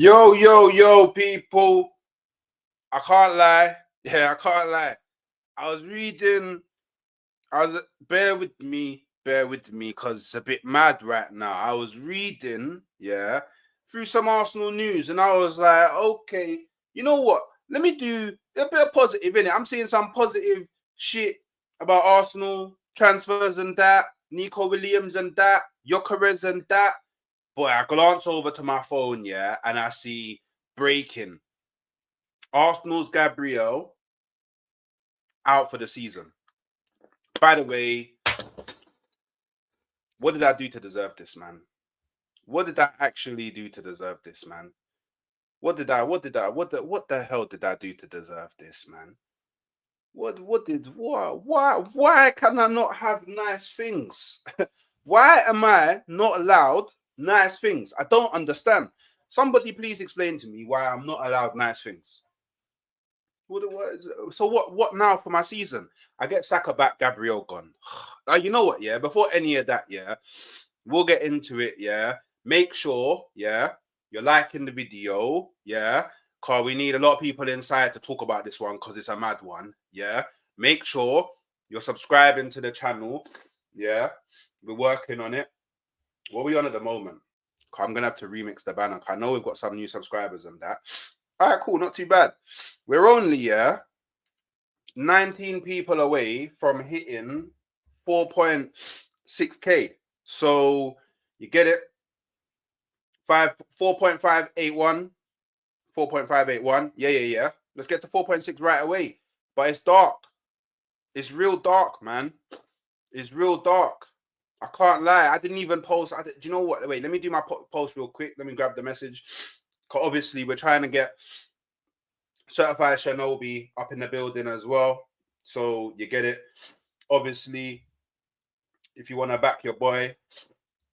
Yo, people. I can't lie. Yeah, I can't lie. I was reading, bear with me, because it's a bit mad right now. I was reading, through some Arsenal news, and I was like, okay, you know what? Let me do a bit of positive in it. I'm seeing some positive shit about Arsenal transfers and that, Nico Williams and that, Gyokeres and that. Boy, I glance over to my phone, and I see breaking. Arsenal's Gabriel out for the season. By the way, what did I do to deserve this, man? What did I actually do to deserve this, man? What the hell did I do to deserve this, man? Why can I not have nice things? Why am I not allowed nice things? I don't understand. Somebody please explain to me why I'm not allowed nice things. So what now for my season? I get Saka back, Gabriel gone. You know what, before any of that, we'll get into it, Make sure, you're liking the video, because we need a lot of people inside to talk about this one because it's a mad one, Make sure you're subscribing to the channel, We're working on it. What are we on at the moment? I'm going to have to remix the banner. I know we've got some new subscribers and that. All right, cool. Not too bad. We're only 19 people away from hitting 4.6k. So you get it. 4.581. 4.581. Yeah. Let's get to 4.6 right away. But it's dark. It's real dark, man. It's real dark. I can't lie. I didn't even post. Do you know what? Wait, let me do my post real quick. Let me grab the message. Obviously, we're trying to get Certified Shinobi up in the building as well. So you get it. Obviously, if you want to back your boy,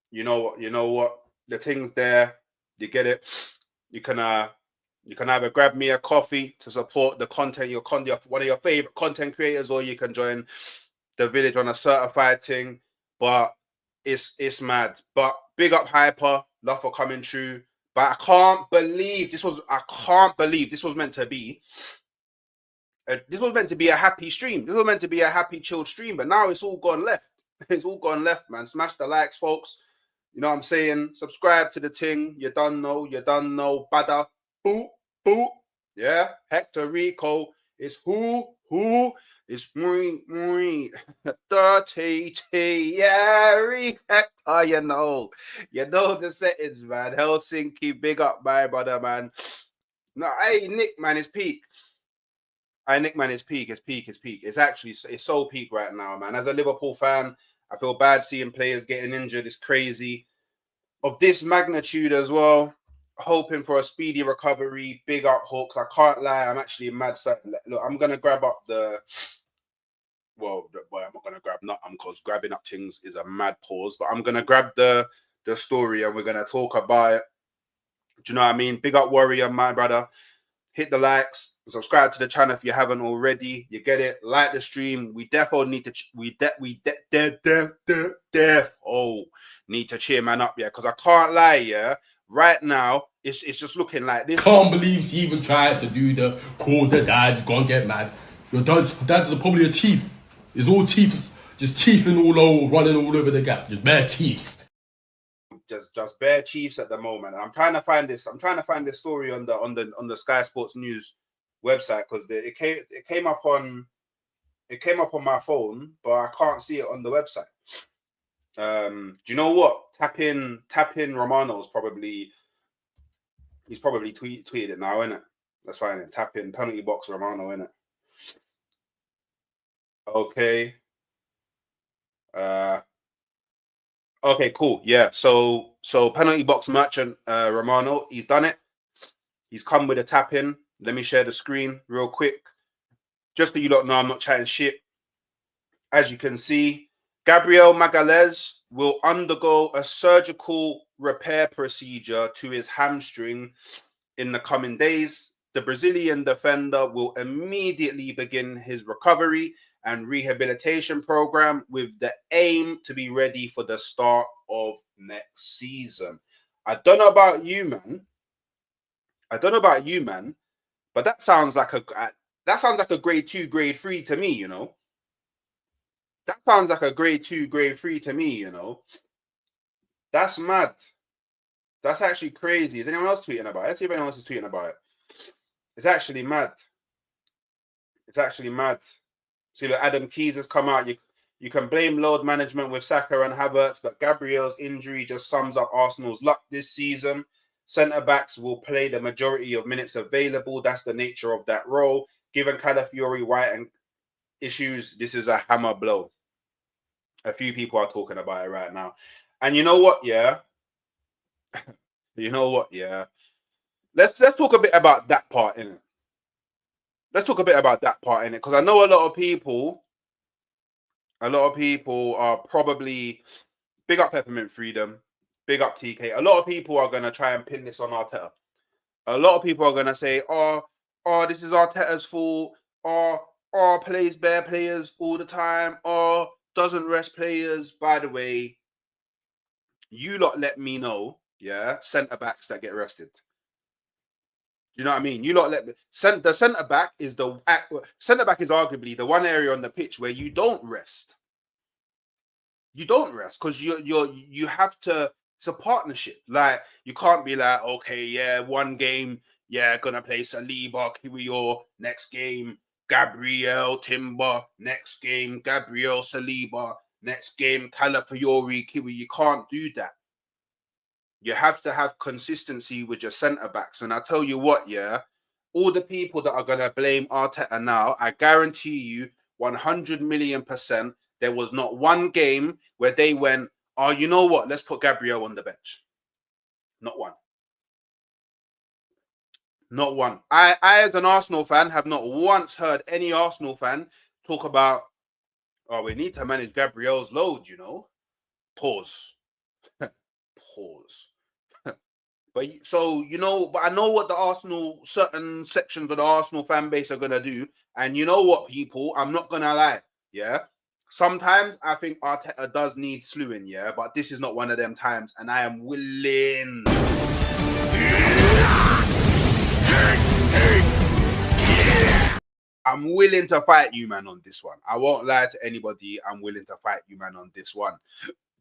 you know what? The thing's there. You get it. You can either grab me a coffee to support the content, one of your favorite content creators, or you can join the village on a certified thing. But it's mad. But big up Hyper. Love for coming through. But I can't believe this was meant to be. This was meant to be a happy stream. This was meant to be a happy, chilled stream. But now it's all gone left. It's all gone left, man. Smash the likes, folks. You know what I'm saying? Subscribe to the thing. You done know. Bada. Boo. Yeah. Hector Rico. It's who? It's me. Dirty T. Yeah, Hector, you know the settings, man. Helsinki, big up, my brother, man. No, hey, Nick, man, it's peak. It's peak. It's actually, it's so peak right now, man. As a Liverpool fan, I feel bad seeing players getting injured. It's crazy. Of this magnitude as well. Hoping for a speedy recovery. Big up Hawks. I can't lie. I'm actually mad. Look, I'm gonna grab up the. Well, I'm not gonna grab nothing because grabbing up things is a mad pause. But I'm gonna grab the story and we're gonna talk about it. Do you know what I mean? Big up Warrior, my brother. Hit the likes, subscribe to the channel if you haven't already. You get it. Like the stream. We definitely need to. Need to cheer man up, because I can't lie, right now it's just looking like this. Can't believe she even tried to do the call the dad, gonna get mad. Your dad's probably a chief. It's all chiefs, just chiefing all over, running all over the gap. Just bare chiefs. Just bare chiefs at the moment. I'm trying to find this. I'm trying to find this story on the Sky Sports News website because it came up on my phone, but I can't see it on the website. Do you know what? Tap in Romano's probably. He's probably tweeted it now, innit? That's fine. Tap in penalty box Romano, innit? Okay. Okay, cool. Yeah. So penalty box merchant Romano, he's done it. He's come with a tap in. Let me share the screen real quick. Just so you don't know, I'm not chatting shit. As you can see, Gabriel Magalhaes will undergo a surgical repair procedure to his hamstring in the coming days. The Brazilian defender will immediately begin his recovery and rehabilitation program with the aim to be ready for the start of next season. I don't know about you, man, I don't know about you, man, but that sounds like a grade 2, grade 3 to me, you know. That sounds like a grade 2, grade 3 to me, you know. That's mad. That's actually crazy. Is anyone else tweeting about it? Let's see if anyone else is tweeting about it. It's actually mad. It's actually mad. See, look, Adam Keys has come out. You can blame load management with Saka and Havertz, but Gabriel's injury just sums up Arsenal's luck this season. Centre-backs will play the majority of minutes available. That's the nature of that role. Given Calafiori, White, and issues, this is a hammer blow. A few people are talking about it right now. And you know what, yeah? You know what, yeah? Let's talk a bit about that part in it. Let's talk a bit about that part in it, because I know a lot of people are probably big up Peppermint Freedom, big up TK. A lot of people are gonna try and pin this on Arteta. A lot of people are gonna say, "Oh, this is Arteta's fault. Plays bare players all the time. Doesn't rest players." By the way, you lot let me know, yeah, centre backs that get rested. You know what I mean? You lot let me. The centre back is arguably the one area on the pitch where you don't rest. You don't rest because you have to. It's a partnership. Like, you can't be like, okay, yeah, one game, yeah, gonna play Saliba, Kiwior, next game Gabriel, Timber, next game Gabriel, Saliba, next game Calafiori, Kiwi. You can't do that. You have to have consistency with your centre-backs. And I tell you what, yeah, all the people that are going to blame Arteta now, I guarantee you 100 million%, there was not one game where they went, "Oh, you know what? Let's put Gabriel on the bench." Not one. Not one. I as an Arsenal fan, have not once heard any Arsenal fan talk about, "Oh, we need to manage Gabriel's load, you know." Pause. Pause. But I know what certain sections of the Arsenal fan base are gonna do. And you know what, people, I'm not gonna lie, yeah. Sometimes I think Arteta does need slewing, yeah, but this is not one of them times, and I am willing. I'm willing to fight you, man, on this one. I won't lie to anybody. I'm willing to fight you, man, on this one.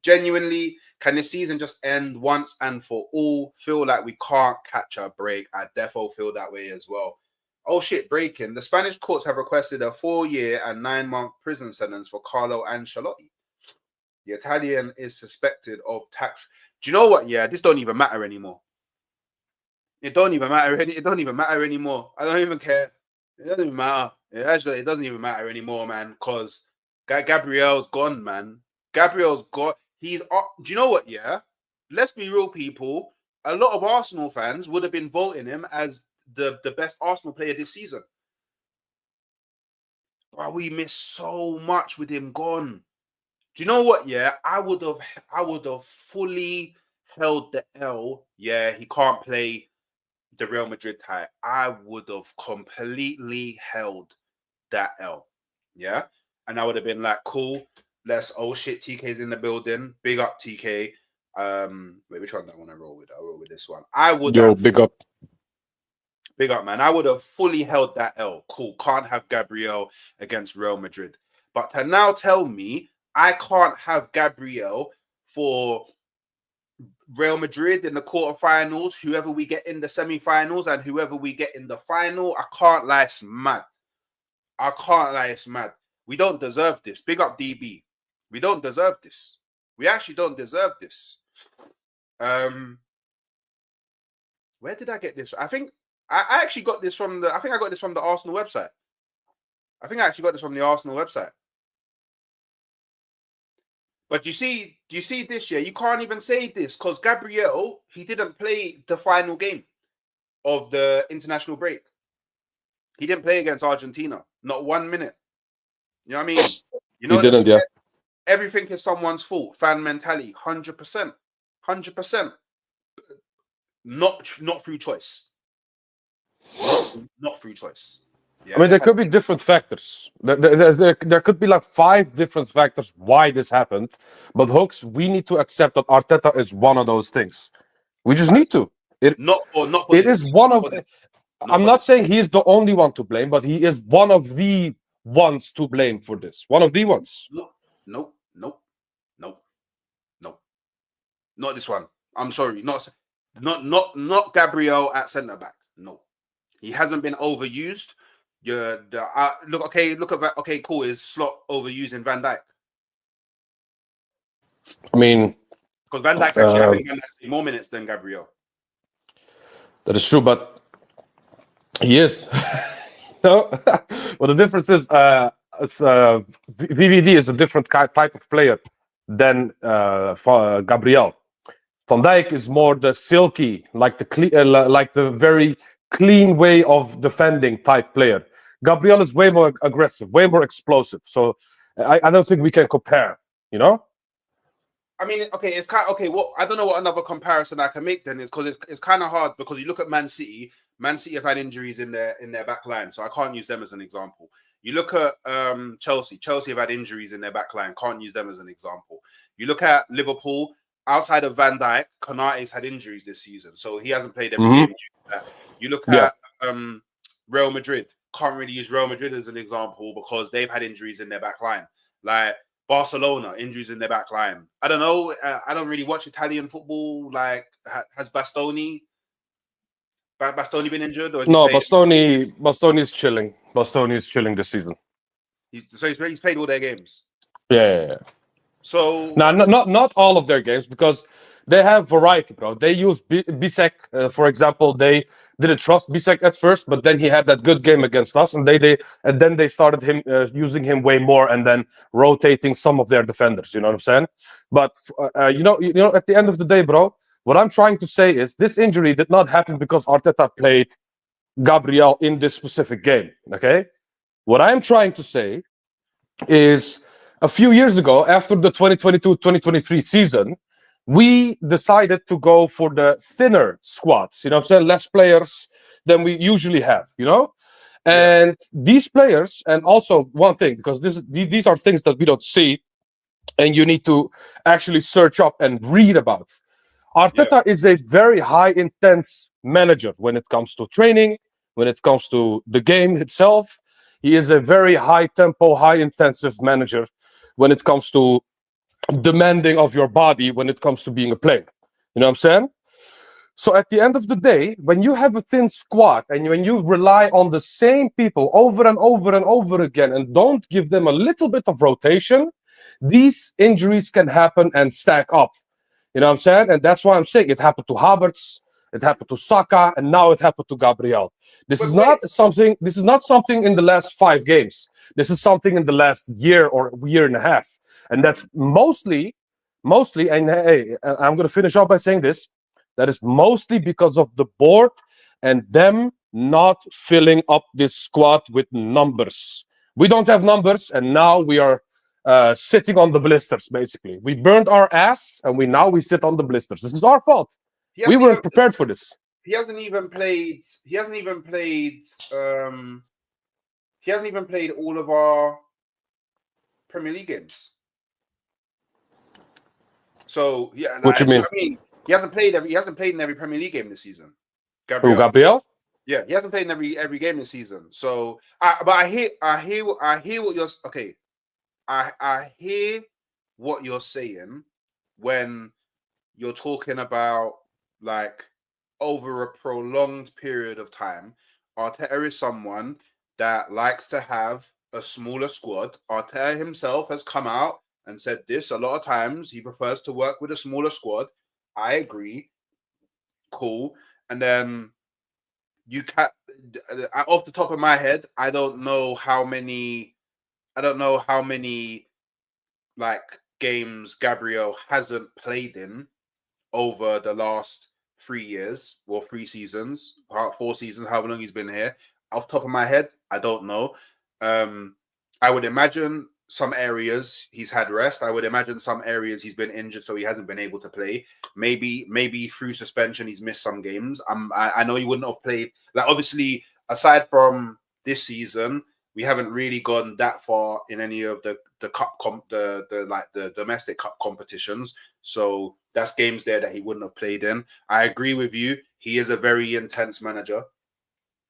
Genuinely, can this season just end once and for all? Feel like we can't catch a break. I defo feel that way as well. Oh shit, breaking. The Spanish courts have requested a 4-year and 9-month prison sentence for Carlo Ancelotti. The Italian is suspected of tax. Do you know what? Yeah, this don't even matter anymore. It don't even matter. It don't even matter anymore. I don't even care. It doesn't even matter. It doesn't even matter anymore, man, because Gabriel's gone, man. Gabriel's gone. He's. Do you know what? Yeah, let's be real, people. A lot of Arsenal fans would have been voting him as the best Arsenal player this season. But we missed so much with him gone. Do you know what? Yeah, I would have fully held the L. Yeah, he can't play the Real Madrid tie. I would have completely held that L. Yeah, and I would have been like, cool. Oh shit, TK's in the building. Big up, TK. Wait, which one do I want to roll with? I'll roll with this one. I would. Big up. Big up, man. I would have fully held that L. Cool. Can't have Gabriel against Real Madrid. But to now tell me I can't have Gabriel for Real Madrid in the quarterfinals, whoever we get in the semi-finals, and whoever we get in the final, I can't lie, it's mad. I can't lie, it's mad. We don't deserve this. Big up, DB. We don't deserve this. We actually don't deserve this. Where did I get this? I think I actually got this from the. I think I got this from the Arsenal website. I think I actually got this from the Arsenal website. But you see this year, you can't even say this because Gabriel, he didn't play the final game of the international break. He didn't play against Argentina. Not 1 minute. You know what I mean? You know, he didn't, yeah. Everything is someone's fault. Fan mentality, 100%. 100%. Not through choice. Not through choice. Yeah, I mean, there could be different factors. There could be like 5 different factors why this happened. But Hooks, we need to accept that Arteta is one of those things. We just need to. Not for It this is season, one of. for this- I'm for not this. saying he is the only one to blame, but he is one of the ones to blame for this. One of the ones. No, no, no, no, no, not this one. I'm sorry, not Gabriel at centre back. No, he hasn't been overused. Look at that. Okay, cool. Is Slot overusing Van Dijk? I mean, Because Van Dijk's actually having more minutes than Gabriel. that is true, but he is. No, well, the difference is VVD is a different type of player than Gabriel. Van Dijk is more the silky, like the very clean way of defending type player. Gabriel is way more aggressive, way more explosive. So I don't think we can compare. You know. I mean, okay, it's kind of, okay. What I don't know what another comparison I can make then is because it's kind of hard because you look at Man City. Man City have had injuries in their back line, so I can't use them as an example. You look at Chelsea. Chelsea have had injuries in their back line. Can't use them as an example. You look at Liverpool. Outside of Van Dijk, Konate's had injuries this season, so he hasn't played every game. You look at Real Madrid. Can't really use Real Madrid as an example because they've had injuries in their back line. Like Barcelona, injuries in their back line. I don't know. I don't really watch Italian football. Like, has Bastoni been injured? Or No, Bastoni is chilling. Bastoni is chilling this season. He's played all their games. Yeah. So now, not all of their games because they have variety, bro. They use Bisek, for example. They didn't trust Bisek at first, but then he had that good game against us, and then they started using him way more, and then rotating some of their defenders. You know what I'm saying? But you know, at the end of the day, bro, what I'm trying to say is this injury did not happen because Arteta played Gabriel in this specific game. Okay, what I'm trying to say is a few years ago, after the 2022-2023 season, we decided to go for the thinner squads. You know what I'm saying? Less players than we usually have, you know? And these players, and also one thing, because these are things that we don't see and you need to actually search up and read about. Arteta is a very high intense manager when it comes to training, when it comes to the game itself. He is a very high tempo, high intensive manager when it comes to demanding of your body when it comes to being a player. You know what I'm saying? So at the end of the day, when you have a thin squad and when you rely on the same people over and over and over again and don't give them a little bit of rotation, these injuries can happen and stack up. You know what I'm saying? And that's why I'm saying it happened to Havertz, it happened to Saka, and now it happened to Gabriel. This is not something in the last 5 games. This is something in the last year or year and a half. And that's mostly, and hey, I'm going to finish off by saying this, that is mostly because of the board and them not filling up this squad with numbers. We don't have numbers, and now we are sitting on the blisters, basically. We burned our ass, and we sit on the blisters. This is our fault. We weren't prepared for this. He hasn't even played all of our Premier League games. So yeah, what you mean? I mean, he hasn't played in every Premier League game this season. Gabriel? Yeah, he hasn't played in every game this season. So, I hear what you're okay. I hear what you're saying when you're talking about like over a prolonged period of time. Arteta is someone that likes to have a smaller squad. Arteta himself has come out and said this a lot of times. He prefers to work with a smaller squad. I agree. Cool. And then you can, off the top of my head, I don't know how many like games Gabriel hasn't played in over the last 3 years or 3 seasons, 4 seasons, however long he's been here. Off the top of my head, I don't know. I would imagine some areas he's had rest. I would imagine some areas he's been injured, so he hasn't been able to play. Maybe through suspension he's missed some games. I know he wouldn't have played. Like obviously, aside from this season, we haven't really gone that far in any of the domestic cup competitions. So that's games there that he wouldn't have played in. I agree with you. He is a very intense manager.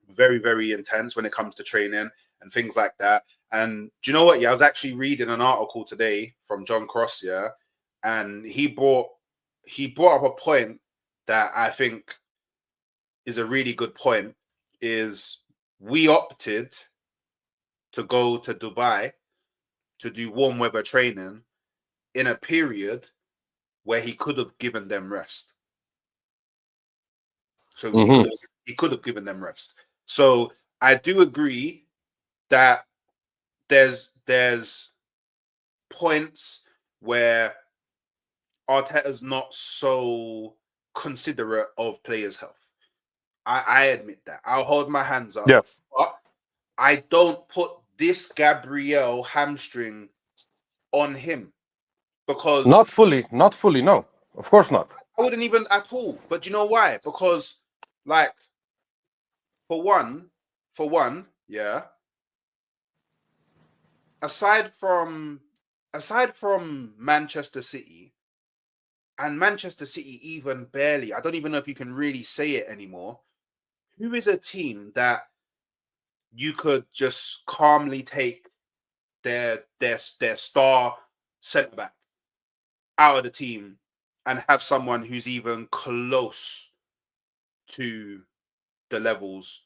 Very, very intense when it comes to training and things like that. And do you know what? Yeah, I was actually reading an article today from John Cross, yeah, and he brought up a point that I think is a really good point. Is we opted to go to Dubai to do warm weather training in a period where he could have given them rest. So he could have given them rest. So I do agree that there's points where Arteta's not so considerate of players' health. I admit that. I'll hold my hands up. Yeah. But I don't put this Gabriel hamstring on him because Not fully, no. Of course not. I wouldn't even at all. But you know why? Because, like, for one, yeah. Aside from Manchester City, and Manchester City even barely, I don't even know if you can really say it anymore. Who is a team that you could just calmly take their star centre back out of the team and have someone who's even close to the levels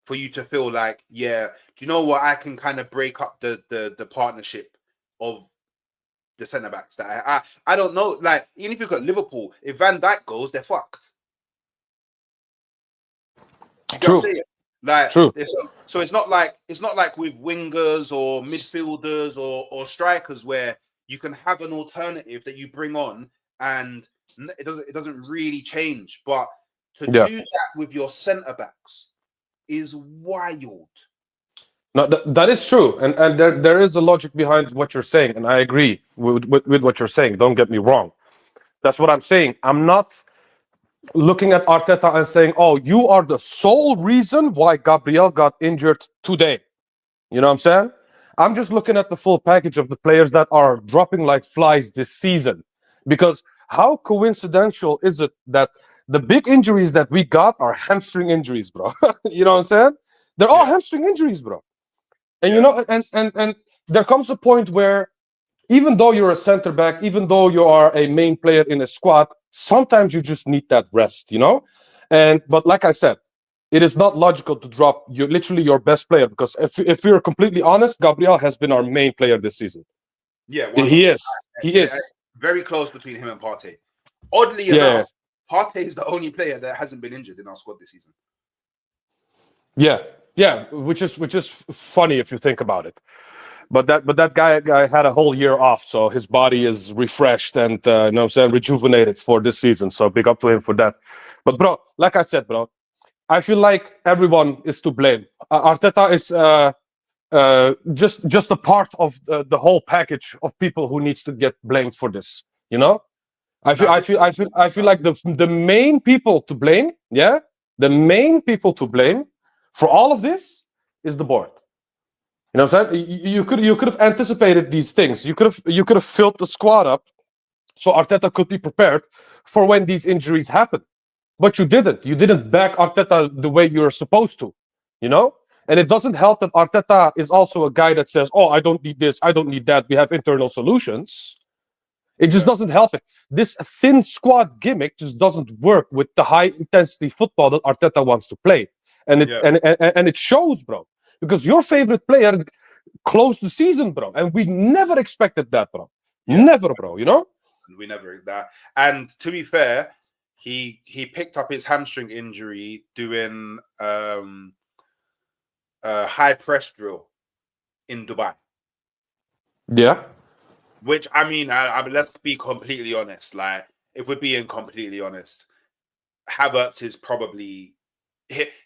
for you to feel like, yeah, do you know what? I can kind of break up the partnership of the centre backs that I don't know. Like, even if you've got Liverpool, if Van Dijk goes, they're fucked. True. Like, True. So it's not like with wingers or midfielders or strikers where you can have an alternative that you bring on and it doesn't really change. But to do that with your centre backs is wild. No, that is true, and there is a logic behind what you're saying, and I agree with what you're saying. Don't get me wrong. That's what I'm saying. I'm not looking at Arteta and saying, "Oh, you are the sole reason why Gabriel got injured today." You know what I'm saying? I'm just looking at the full package of the players that are dropping like flies this season. Because how coincidental is it that the big injuries that we got are hamstring injuries, bro? You know what I'm saying? They're all hamstring injuries, bro. And you know, and there comes a point where even though you're a center back, even though you are a main player in a squad, sometimes you just need that rest, you know? But like I said, it is not logical to drop your best player, because if we're completely honest, Gabriel has been our main player this season. Yeah, he is. Very close between him and Partey. Oddly enough, Partey is the only player that hasn't been injured in our squad this season. Yeah, which is funny if you think about it. But that guy had a whole year off, so his body is refreshed and you know what I'm saying, rejuvenated for this season. So big up to him for that. But bro, like I said, bro, I feel like everyone is to blame. Arteta is just a part of the whole package of people who needs to get blamed for this. You know, I feel like the main people to blame, the main people to blame for all of this is the board. You know what I'm saying? You could have anticipated these things. You could have filled the squad up so Arteta could be prepared for when these injuries happen. But you didn't. You didn't back Arteta the way you're supposed to, you know? And it doesn't help that Arteta is also a guy that says, "Oh, I don't need this, I don't need that. We have internal solutions." It just doesn't help it. This thin squad gimmick just doesn't work with the high intensity football that Arteta wants to play. And it shows, bro. Because your favorite player closed the season, bro. And we never expected that, bro. Never, bro, you know? We never that. And to be fair, he picked up his hamstring injury doing a high press drill in Dubai. Yeah. Which, I mean, let's be completely honest. Like, if we're being completely honest, Havertz is probably...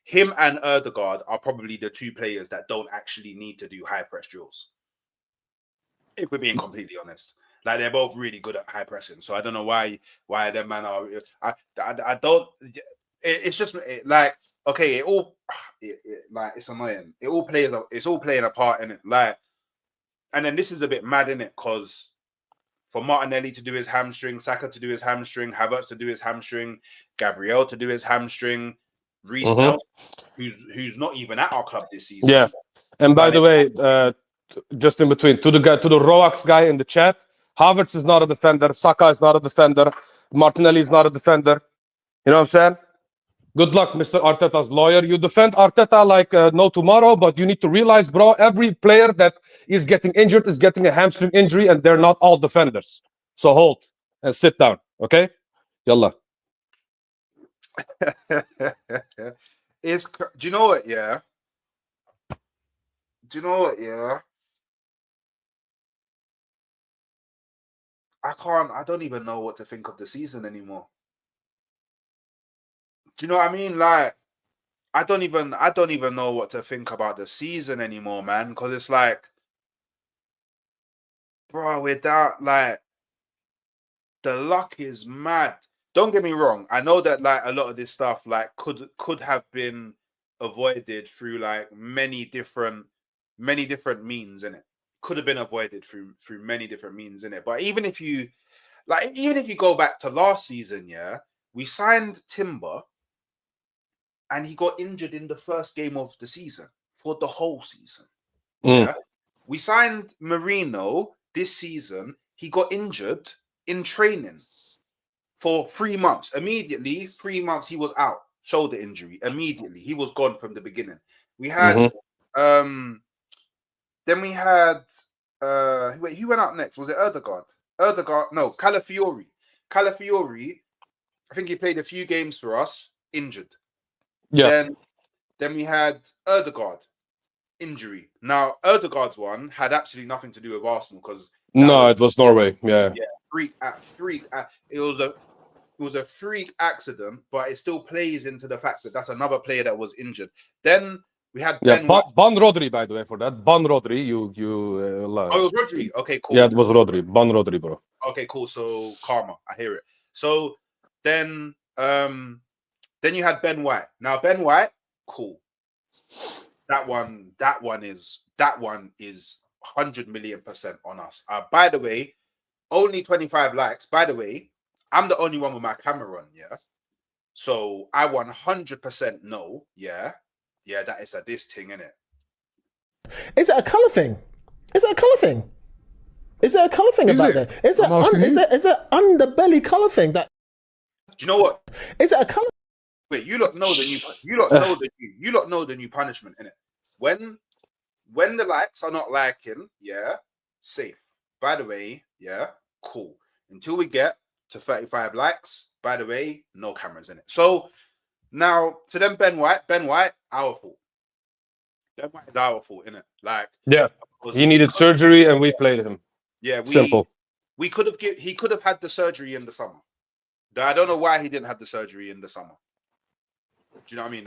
Him and Erdegaard are probably the two players that don't actually need to do high press drills. If we're being completely honest, like, they're both really good at high pressing. So I don't know why them man are. I don't. It's just like, okay, like it's annoying. It's all playing a part in it. Like, and then this is a bit mad in it because for Martinelli to do his hamstring, Saka to do his hamstring, Havertz to do his hamstring, Gabriel to do his hamstring, Reece Nelson, who's not even at our club this season. Yeah, and by the way, just in between, to the Roax guy in the chat, Havertz is not a defender, Saka is not a defender, Martinelli is not a defender. You know what I'm saying? Good luck, Mr. Arteta's lawyer. You defend Arteta like no tomorrow, but you need to realize, bro, every player that is getting injured is getting a hamstring injury, and they're not all defenders. So hold and sit down, okay? Yalla. Do you know what? Yeah. Do you know what? Yeah. I don't even know what to think of the season anymore. Do you know what I mean? Like, I don't even know what to think about the season anymore, man. Because it's like, bro, without like, the luck is mad. Don't get me wrong. I know that like a lot of this stuff like could have been avoided through like many different means in it. Could have been avoided through many different means in it. But even if you go back to last season, yeah, we signed Timber. And he got injured in the first game of the season for the whole season. Yeah. We signed Marino this season. He got injured in training for 3 months. Immediately, 3 months, he was out. Shoulder injury. Immediately. He was gone from the beginning. We had then we had wait, who went up next? Was it Erdegaard? No, Calafiori. Calafiori, I think he played a few games for us, injured. Yeah. Then we had Erdegaard injury. Now Erdegaard's one had absolutely nothing to do with Arsenal because it was Norway. Yeah. Freak. It was a freak accident, but it still plays into the fact that that's another player that was injured. Then we had Ben Rodri, by the way, for that. Ban Rodri, it was Rodri. Okay, cool. Yeah, it was Rodri. Ban Rodri, bro. Okay, cool. So karma, I hear it. So then you had Ben White. Now Ben White, cool. That one is 100,000,000% on us. By the way, only 25 likes. By the way, I'm the only one with my camera on, yeah. So I 100% know, yeah, that is this thing, innit? Is it a colour thing? Is it a colour thing? Is there a colour thing about it? Is there underbelly colour thing that? Do you know what? Is it a colour? Wait, you lot know the new punishment, innit? When the likes are not liking, yeah, safe. By the way, yeah, cool. Until we get to 35 likes, by the way, no cameras in it. So now to them, Ben White, our fault. Ben White is our fault, innit? Like, yeah, he needed surgery and we played him. Yeah, simple. He could have had the surgery in the summer. I don't know why he didn't have the surgery in the summer. Do you know what I mean?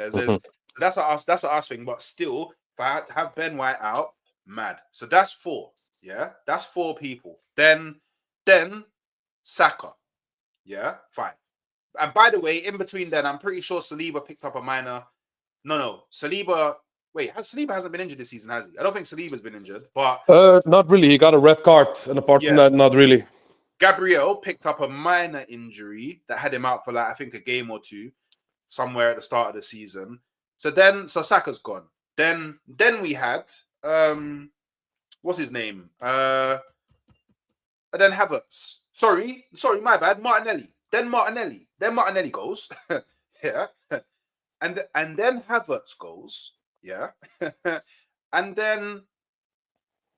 That's a us thing, but still, if I had to have Ben White out, mad. So that's 4. Yeah, that's 4 people. Then Saka. Yeah, 5. And by the way, in between then, I'm pretty sure Saliba picked up a minor. No, Saliba. Wait, Saliba hasn't been injured this season, has he? I don't think Saliba's been injured, but not really. He got a red card, and apart from that, not really. Gabriel picked up a minor injury that had him out for like I think a game or 2, somewhere at the start of the season. So Saka's gone. Then we had what's his name? And then Havertz. Sorry, my bad. Martinelli. Then Martinelli goes. Yeah. And then Havertz goes. Yeah. And then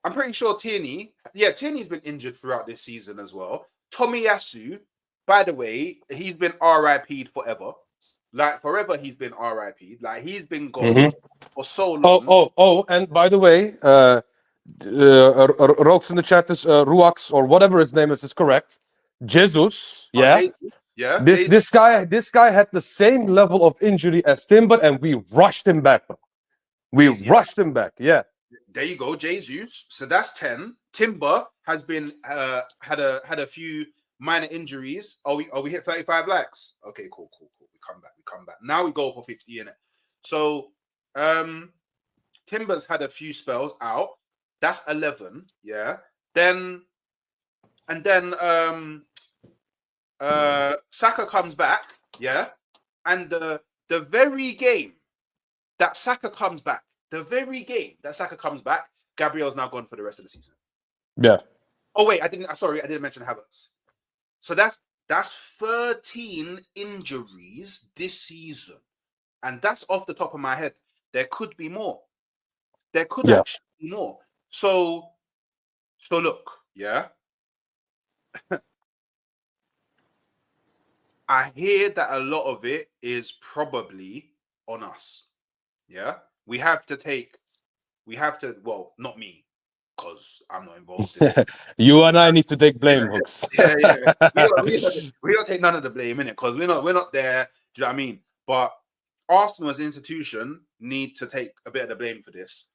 I'm pretty sure Tierney's been injured throughout this season as well. Tomiyasu, by the way, he's been RIP'd forever. Like forever he's been RIP'd. Like he's been gone for so long. Oh, and by the way, Rox in the chat is Ruax or whatever his name is correct. Jesus, yeah. Jesus. Yeah. This guy had the same level of injury as Timber, and we rushed him back, bro. Rushed him back, yeah. There you go, Jesus. So that's 10. Timber has been had a few minor injuries. We hit 35 likes. Okay, cool. We come back. Now we go for 50 in it. So Timber's had a few spells out. That's 11. Yeah. Then Saka comes back. Yeah. And the very game that Saka comes back, Gabriel's now gone for the rest of the season. Yeah. Oh wait, I didn't mention Havertz. So that's 13 injuries this season. And that's off the top of my head. There could be more. There could actually be more. So look, yeah. I hear that a lot of it is probably on us. Yeah. Well, not me, because I'm not involved in it. You and I need to take blame, Hooks. Yeah. We don't take none of the blame in it, because we're not there. Do you know what I mean? But Arsenal as an institution need to take a bit of the blame for this.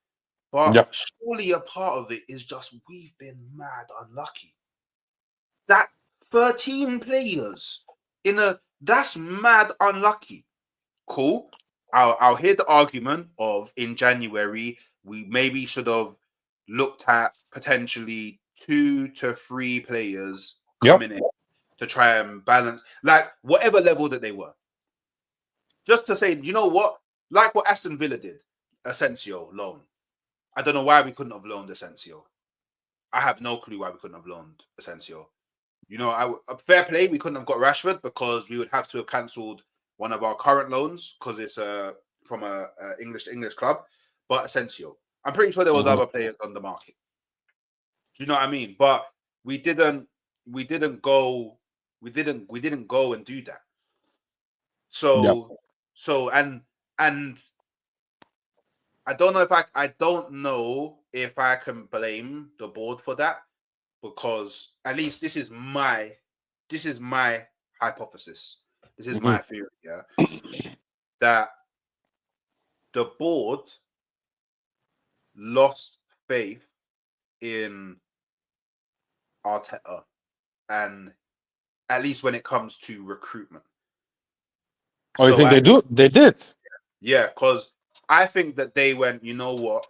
But surely a part of it is just we've been mad unlucky. That 13 players that's mad unlucky. Cool. I'll hear the argument of in January we maybe should have looked at potentially 2 to 3 players coming in to try and balance, like whatever level that they were. Just to say, you know what? Like what Aston Villa did, Asensio loan. I don't know why we couldn't have loaned Asensio. I have no clue why we couldn't have loaned Asensio. You know, fair play, we couldn't have got Rashford because we would have to have cancelled one of our current loans because it's from a English to English club. But Asensio, I'm pretty sure there was other players on the market. Do you know what I mean? But we didn't go and do that. So and I don't know if I can blame the board for that, because at least this is my hypothesis. This is my theory, yeah. That the board lost faith in Arteta, and at least when it comes to recruitment. Oh, you think they do? They did? Yeah, because I think that they went, you know what?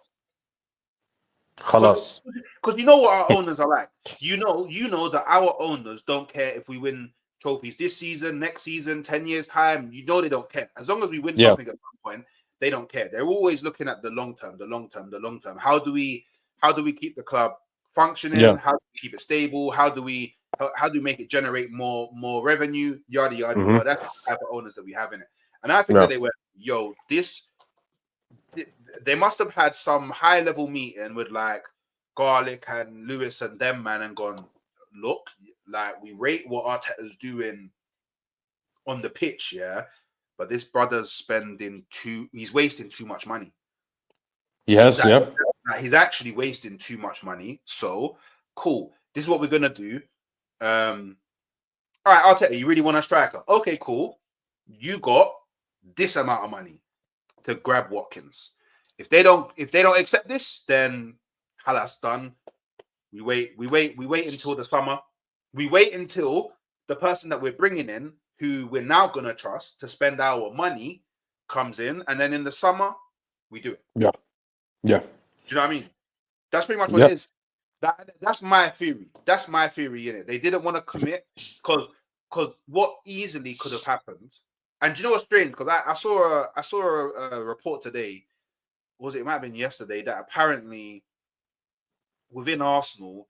Khalas. Because you know what our owners are like. You know that our owners don't care if we win trophies this season, next season, 10 years time. You know they don't care. As long as we win something at some point, they don't care. They're always looking at the long term. How do we keep the club functioning? How do we keep it stable? How do we make it generate more revenue? Yada yada yada. That's the type of owners that we have in it. And I think that they went, yo, they must have had some high level meeting with like Garlic and Lewis and them, man, and gone, look, like we rate what Arteta's doing on the pitch, yeah, but this brother's he's wasting too much money. Yes, he's actually wasting too much money. So cool. This is what we're gonna do. All right, Arteta, you really want a striker? Okay, cool. You got this amount of money to grab Watkins. If they don't accept this, then halas, done. We wait until the summer. We wait until the person that we're bringing in, who we're now gonna trust to spend our money, comes in, and then in the summer we do it. Yeah. Do you know what I mean? That's pretty much what it is. That's my theory. That's my theory in it. They didn't want to commit because what easily could have happened. And do you know what's strange? Because I saw a report today. It might have been yesterday, that apparently within Arsenal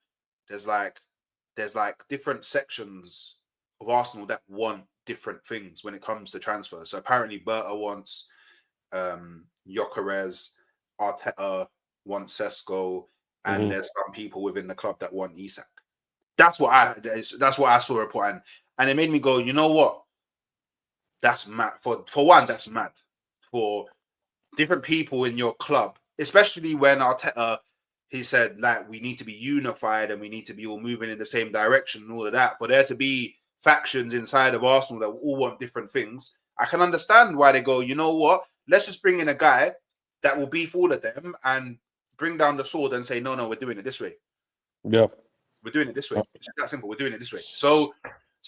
there's like different sections of Arsenal that want different things when it comes to transfers. So apparently Bera wants Gyokeres, Arteta wants Sesko, and there's some people within the club that want Isak. That's what I saw a report, and it made me go, you know what? That's mad. For one, that's mad. For different people in your club, especially when Arteta, he said, like, we need to be unified and we need to be all moving in the same direction and all of that. For there to be factions inside of Arsenal that all want different things, I can understand why they go, you know what? Let's just bring in a guy that will beef all of them and bring down the sword and say, no, we're doing it this way. Yeah. We're doing it this way. It's that simple. We're doing it this way. So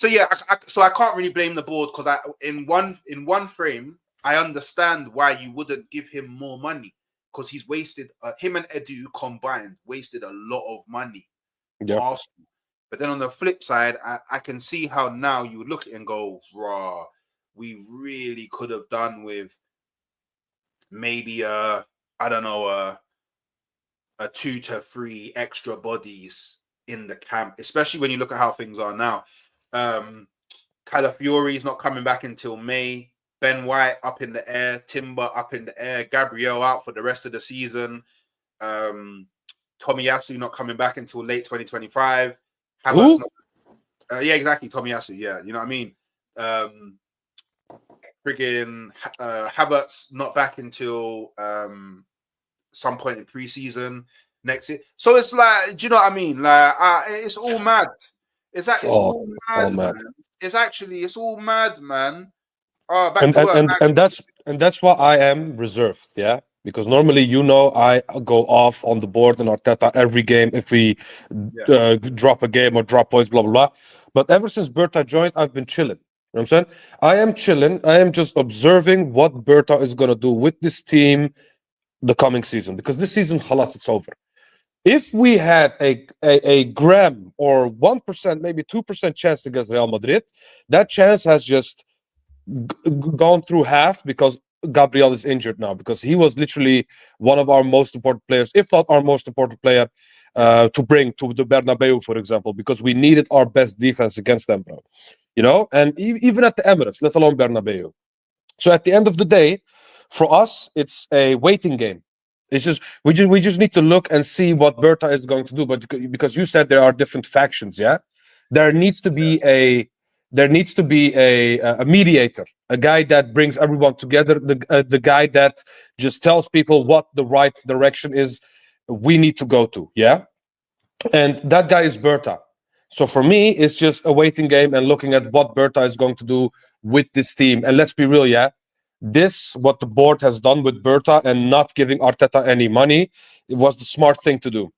yeah, I can't really blame the board, because in one frame, I understand why you wouldn't give him more money, because he's wasted. Him and Edu combined wasted a lot of money for Arsenal. But then on the flip side, I can see how now you would look at it and go, raw, we really could have done with maybe I don't know, a 2 to 3 extra bodies in the camp, especially when you look at how things are now. Calafiori is not coming back until May. Ben White up in the air, Timber up in the air, Gabriel out for the rest of the season. Tomiyasu not coming back until late 2025. Havertz yeah, exactly. Tomiyasu, yeah. You know what I mean? Friggin' Havertz not back until some point in preseason next year. So it's like, do you know what I mean? Like, it's all mad. It's all mad, man. It's all mad, man. Back to work. And that's why I am reserved, yeah. Because normally, I go off on the board and Arteta every game if we drop a game or drop points, blah, blah, blah. But ever since Berta joined, I've been chilling. You know what I'm saying? I am chilling. I am just observing what Berta is going to do with this team the coming season. Because this season, halas, it's over. If we had a gram or 1%, maybe 2% chance against Real Madrid, that chance has just gone through half because Gabriel is injured now, because he was literally one of our most important players, if not our most important player, to bring to the Bernabeu, for example, because we needed our best defense against them, bro. You know, and even at the Emirates, let alone Bernabeu. So at the end of the day, for us, it's a waiting game. It's just we just need to look and see what Berta is going to do. But because you said there are different factions, yeah, there needs to be a mediator, a guy that brings everyone together, the guy that just tells people what the right direction is we need to go to, yeah? And that guy is Berta. So for me, it's just a waiting game and looking at what Berta is going to do with this team. And let's be real, yeah? What the board has done with Berta and not giving Arteta any money, it was the smart thing to do.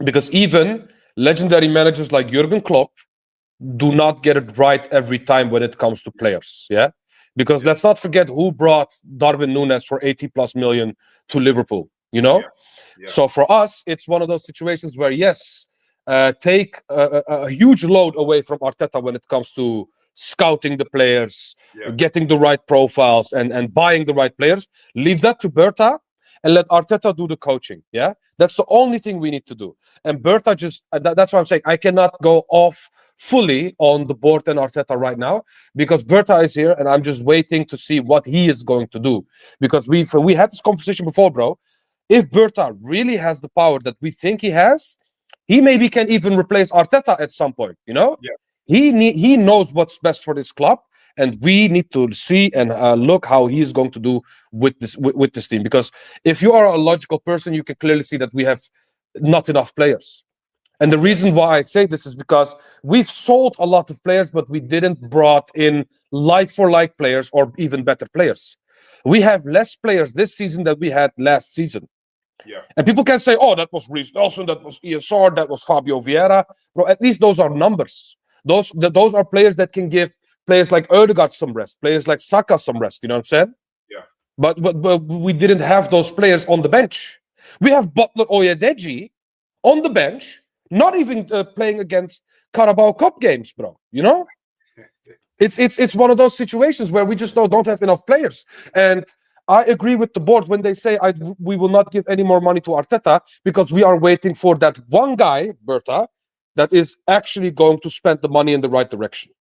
Because even legendary managers like Jurgen Klopp do not get it right every time when it comes to players, yeah? Because let's not forget who brought Darwin Núñez for 80+ million to Liverpool, you know? Yeah. So for us, it's one of those situations where, yes, take a huge load away from Arteta when it comes to scouting the players, getting the right profiles and buying the right players. Leave that to Berta and let Arteta do the coaching, yeah? That's the only thing we need to do. And Berta that's what I'm saying. I cannot go off fully on the board and Arteta right now because Berta is here and I'm just waiting to see what he is going to do. Because we had this conversation before, bro. If Berta really has the power that we think he has, he maybe can even replace Arteta at some point, you know? Yeah. He knows what's best for this club, and we need to see and look how he is going to do with this team. Because if you are a logical person, you can clearly see that we have not enough players. And the reason why I say this is because we've sold a lot of players, but we didn't brought in like-for-like players or even better players. We have less players this season than we had last season. Yeah. And people can say, oh, that was Reece Nelson, that was ESR, that was Fabio Vieira. Bro, at least those are numbers. Those are players that can give players like Ødegaard some rest, players like Saka some rest. You know what I'm saying? Yeah. But we didn't have those players on the bench. We have Butler Oyedeji on the bench, not even playing against Carabao Cup games, bro. You know? It's one of those situations where we just don't have enough players. And I agree with the board when they say we will not give any more money to Arteta because we are waiting for that one guy, Berta, that is actually going to spend the money in the right direction.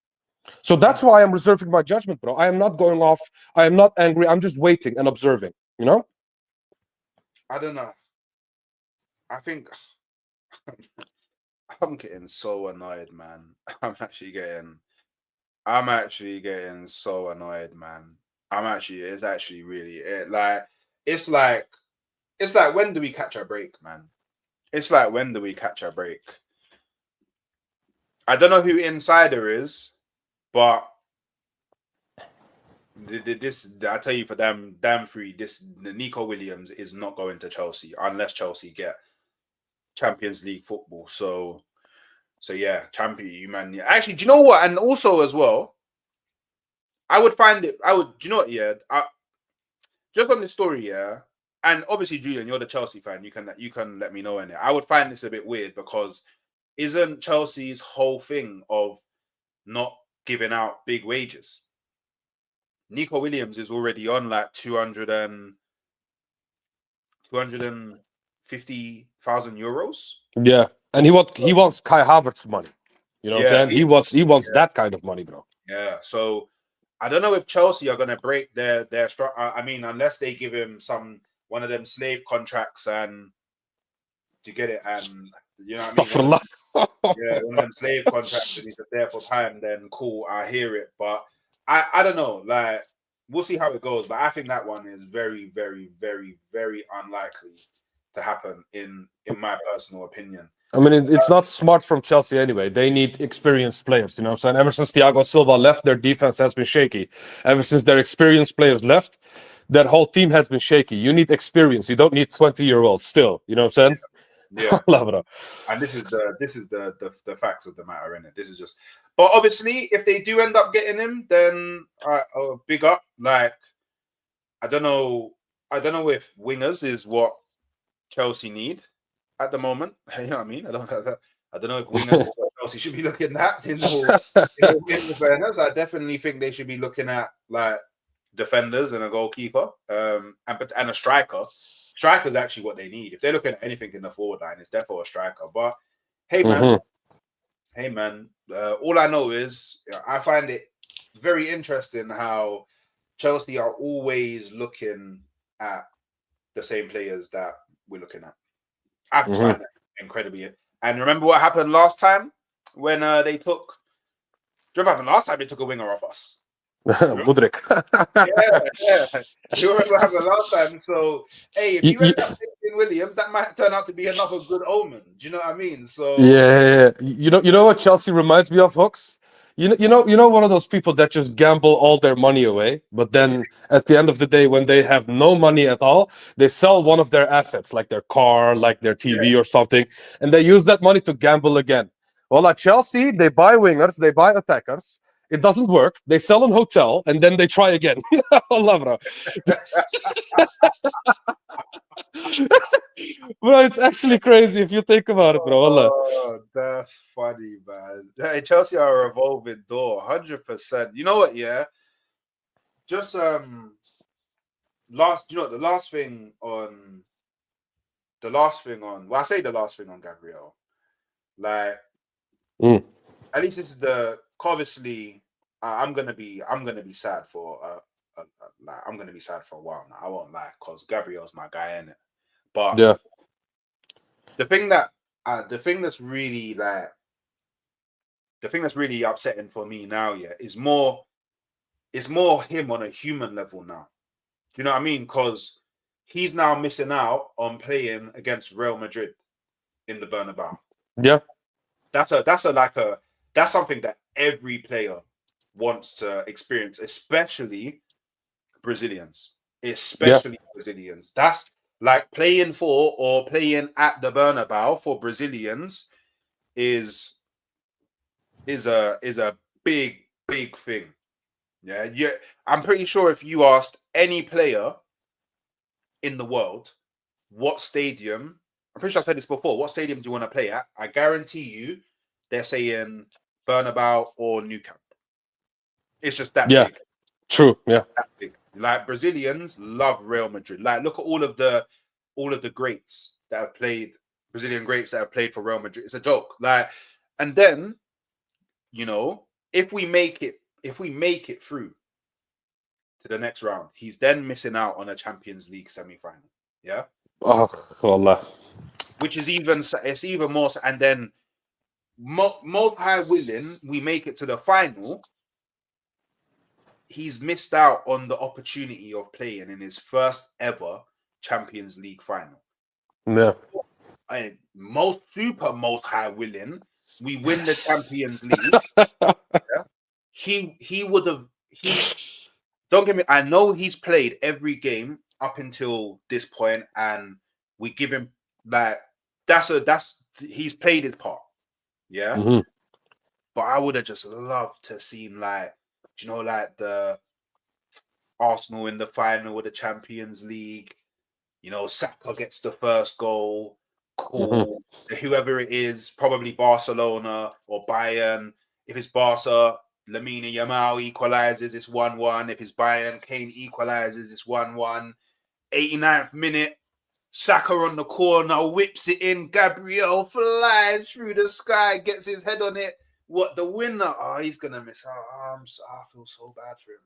So that's why I'm reserving my judgment, bro. I am not going off. I am not angry. I'm just waiting and observing, you know? I don't know. I think I'm getting so annoyed, man. I'm actually getting so annoyed, man. It's actually really it's like when do we catch our break, man? It's like when do we catch our break? I don't know who Insider is, but this I tell you for damn free, the Nico Williams is not going to Chelsea unless Chelsea get Champions League football. So yeah, champion, man. Actually, do you know what? And also as well, I would find it. Do you know what? Yeah, just on this story, yeah. And obviously, Julian, you're the Chelsea fan. You can let me know in it. I would find this a bit weird because isn't Chelsea's whole thing of not giving out big wages? Nico Williams is already on like 250,000 euros. Yeah, and he wants Kai Havertz money. You know what I'm saying? He wants that kind of money, bro. Yeah. So I don't know if Chelsea are gonna break their I mean, unless they give him one of them slave contracts and to get it, and you know what I mean. Yeah, one of them slave contracts and he's there for time. Then cool, I hear it, but I don't know. Like we'll see how it goes, but I think that one is very, very, very, very unlikely to happen in my personal opinion. I mean, it's not smart from Chelsea anyway. They need experienced players, you know what I'm saying? Ever since Thiago Silva left, their defense has been shaky. Ever since their experienced players left, that whole team has been shaky. You need experience. You don't need 20-year-olds still. You know what I'm saying? Yeah. And this is the facts of the matter, innit? This is just, but obviously, if they do end up getting him, then big up. Like, I don't know if wingers is what Chelsea need at the moment. You know what I mean? I don't know if wingers is what Chelsea should be looking at. In fairness, I definitely think they should be looking at like defenders and a goalkeeper, and a striker. Striker is actually what they need. If they're looking at anything in the forward line, it's definitely a striker. But hey, man, all I know is I find it very interesting how Chelsea are always looking at the same players that we're looking at. I find that incredibly. And remember what happened last time when they took? Do you remember what happened last time they took a winger off us? Mudryk. yeah. You remember what happened last time? So, hey, if you end up taking Williams, that might turn out to be another good omen. Do you know what I mean? So, yeah. You know what Chelsea reminds me of, Hooks? You know, one of those people that just gamble all their money away, but then at the end of the day, when they have no money at all, they sell one of their assets, like their car, like their TV or something, and they use that money to gamble again. Well, at Chelsea, they buy wingers, they buy attackers. It doesn't work. They sell an hotel and then they try again. Allah, bro. Bro, it's actually crazy if you think about it, bro. Allah. Oh, that's funny, man. Hey, Chelsea are a revolving door, 100%. You know what? Yeah, just the last thing on. Well, I say the last thing on Gabriel, like. At least this is obviously I'm gonna be sad for I'm gonna be sad for a while now. I won't lie, because Gabriel's my guy, innit? But yeah, the thing that's really upsetting for me now, is more him on a human level now. Do you know what I mean? Because he's now missing out on playing against Real Madrid in the Bernabeu. Yeah, that's something that every player wants to experience, especially Brazilians. Brazilians. That's like playing for or playing at the Bernabeu for Brazilians is a big thing. Yeah. I'm pretty sure if you asked any player in the world what stadium, I'm pretty sure I've said this before, what stadium do you want to play at? I guarantee you they're saying Bernabeu or Nou Camp. It's just that big. True. Yeah. That big. Like Brazilians love Real Madrid. Like look at all of the greats that have played, Brazilian greats that have played for Real Madrid. It's a joke. Like, and then, if we make it through to the next round, he's then missing out on a Champions League semi-final. Yeah. Oh, Allah. Which is even more. And then most high willing, we make it to the final. He's missed out on the opportunity of playing in his first ever Champions League final. Yeah. And most high willing, we win the Champions League. Yeah? He would have. Don't get me. I know he's played every game up until this point, and we give him he's played his part. Yeah. Mm-hmm. But I would have just loved to seen Arsenal in the final of the Champions League. You know, Saka gets the first goal. Cool. Whoever it is, probably Barcelona or Bayern. If it's Barca, Lamine Yamal equalizes, it's 1-1. If it's Bayern, Kane equalizes, it's 1-1. 89th minute, Saka on the corner, whips it in. Gabriel flies through the sky, gets his head on it. What, the winner? Oh, he's gonna miss out. I feel so bad for him.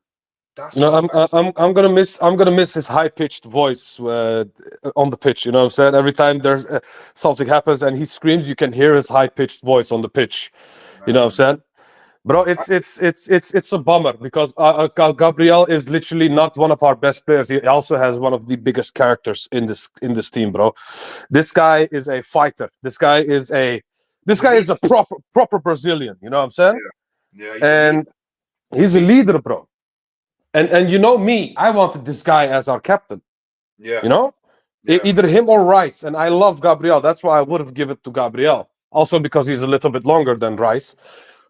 I'm gonna miss his high pitched voice on the pitch. You know what I'm saying? Every time there's something happens and he screams, you can hear his high pitched voice on the pitch. You know what I'm saying? Bro, it's a bummer because Gabriel is literally not one of our best players. He also has one of the biggest characters in this team, bro. This guy is a fighter. This guy is a proper Brazilian. You know what I'm saying? Yeah. He's a leader, bro. And you know me, I wanted this guy as our captain. Yeah. You know, either him or Rice. And I love Gabriel. That's why I would have given it to Gabriel. Also because he's a little bit longer than Rice.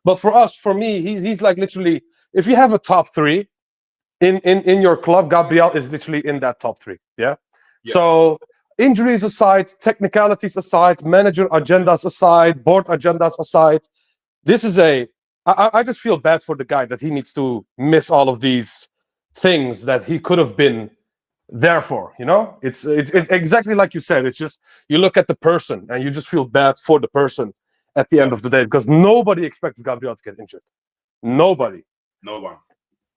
But for me, he's like literally, if you have a top three in your club, Gabriel is literally in that top three. Yeah. So injuries aside, technicalities aside, manager agendas aside, board agendas aside, this is I just feel bad for the guy that he needs to miss all of these things that he could have been there for. You know, it's exactly like you said. It's just you look at the person and you just feel bad for the person at the end of the day because nobody expected Gabriel to get injured. Nobody. No one.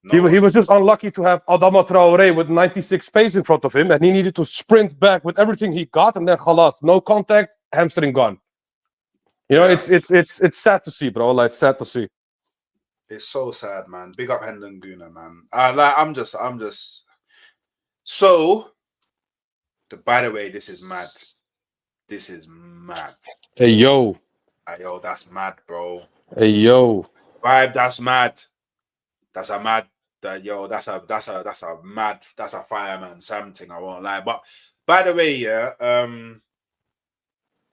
He was just unlucky to have Adama Traore with 96 pace in front of him, and he needed to sprint back with everything he got, and then khalas, no contact, hamstring gone. You know, it's sad to see, bro. Like, it's sad to see. It's so sad, man. Big up Hendon Guna, man. I'm just. So, by the way, this is mad. This is mad. Hey yo, that's mad, bro. Hey yo, Vibe, that's mad. That's a mad. That's a fireman Sam thing. I won't lie. But by the way,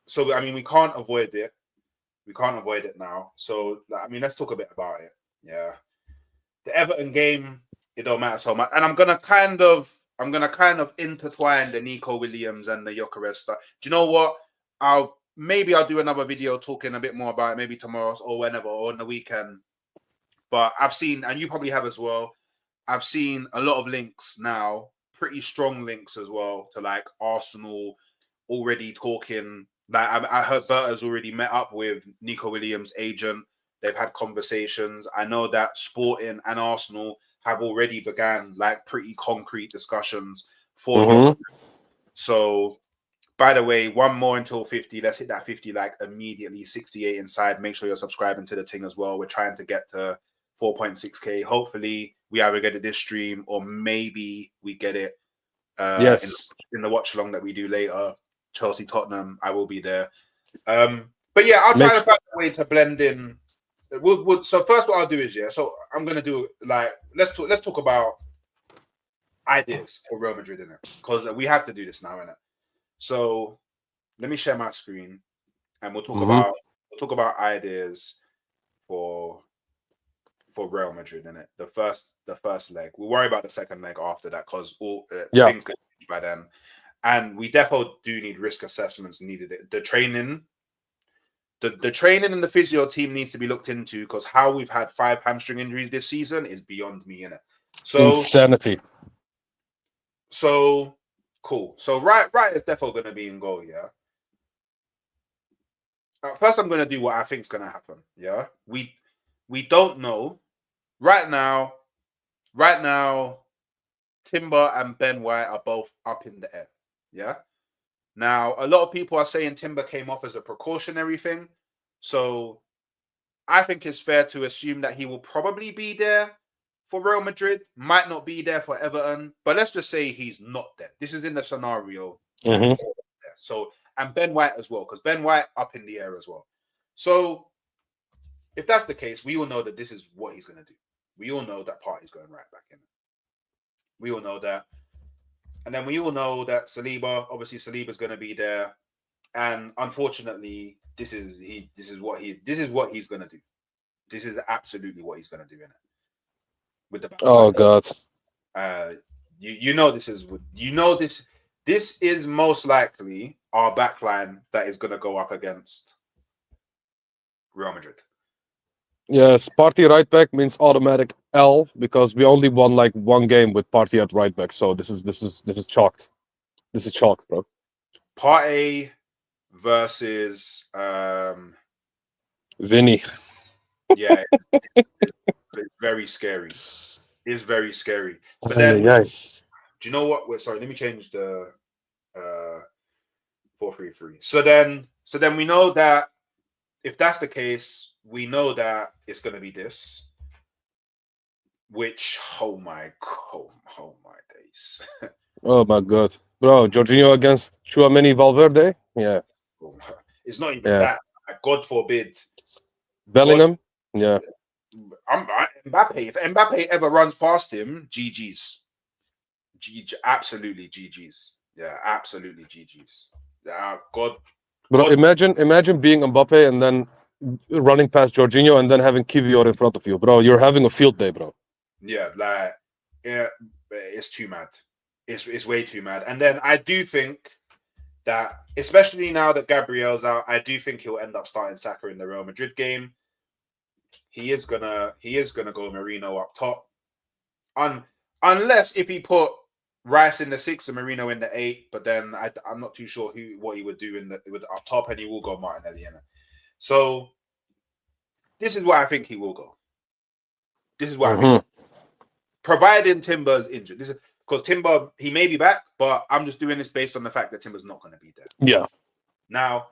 so I mean, we can't avoid it. We can't avoid it now. So I mean, let's talk a bit about it. Yeah, the Everton game, it don't matter so much, and I'm gonna kind of intertwine the Nico Williams and the Gyokeres stuff. Do you know what? I'll do another video talking a bit more about it, maybe tomorrow or whenever, or on the weekend. But I've seen, and you probably have as well, I've seen a lot of links now, pretty strong links as well, to like Arsenal already talking. Like I heard Berta's already met up with Nico Williams' agent. They've had conversations. I know that Sporting and Arsenal have already began like pretty concrete discussions for So, by the way, one more until 50. Let's hit that 50 like immediately. 68 inside. Make sure you're subscribing to the thing as well. We're trying to get to 4.6k. Hopefully, we either get it this stream or maybe we get it in the watch along that we do later. Chelsea, Tottenham. I will be there. But yeah, I'll try to find a way to blend in. So first, what I'll do is So I'm gonna do like let's talk about ideas for Real Madrid in it because we have to do this now, innit? So let me share my screen and we'll talk about ideas for Real Madrid in it. The first leg. We'll worry about the second leg after that because all things could change by then. And we definitely do need risk assessments needed. The training and the physio team needs to be looked into because how we've had 5 hamstring injuries this season is beyond me, innit? So insanity. So cool. So right is definitely going to be in goal, yeah. First, I'm going to do what I think is going to happen. Yeah, we don't know right now. Timber and Ben White are both up in the air. Yeah. Now, a lot of people are saying Timber came off as a precautionary thing. So I think it's fair to assume that he will probably be there for Real Madrid, might not be there for Everton. But let's just say he's not there. This is in the scenario. So, and Ben White as well, because Ben White up in the air as well. So if that's the case, we all know that this is what he's going to do. We all know that Partey's going right back in. We all know that. And then we all know that Saliba's going to be there. And unfortunately, this is what he's going to do. This is absolutely what he's going to do in it. With the God. You know this is this is most likely our backline that is going to go up against Real Madrid. Yes, Partey right back means automatic L because we only won like one game with Partey at right back. So this is chalked. This is chalked, bro. Partey versus Vinny. Yeah, it's very scary. It's very scary. But then, do you know what? Wait, sorry, let me change the 4-3-3. So then we know that if that's the case, we know that it's going to be this. Which, oh my days. Oh my god, bro! Jorginho against Tchouaméni Valverde. Yeah, it's not even that. God forbid. Bellingham. Yeah. Mbappe. If Mbappe ever runs past him, GG's. Absolutely GG's. Yeah, absolutely GG's. God. Bro, imagine being Mbappe and then running past Jorginho and then having Kivior in front of you, bro. You're having a field day, bro. Yeah, it's too mad. It's way too mad. And then I do think that, especially now that Gabriel's out, I do think he'll end up starting Saka in the Real Madrid game. He is gonna go Marino up top, unless if he put Rice in the 6 and Marino in the 8. But then I'm not too sure what he would do with up top, and he will go Martinelli in it. So this is where I think he will go. This is why I think, providing Timber's injured. This is because Timber, he may be back, but I'm just doing this based on the fact that Timber's not going to be there. Yeah. Now,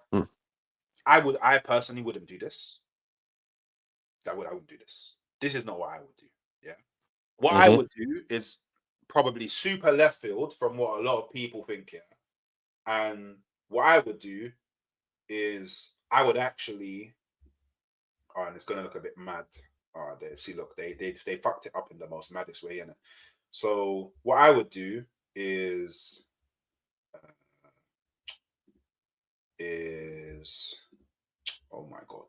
I personally wouldn't do this. I wouldn't do this. This is not what I would do. Yeah. What I would do is probably super left field from what a lot of people think here. And what I would do is I would actually, and it's going to look a bit mad. Look, they fucked it up in the most maddest way, innit? So what I would do is oh my god.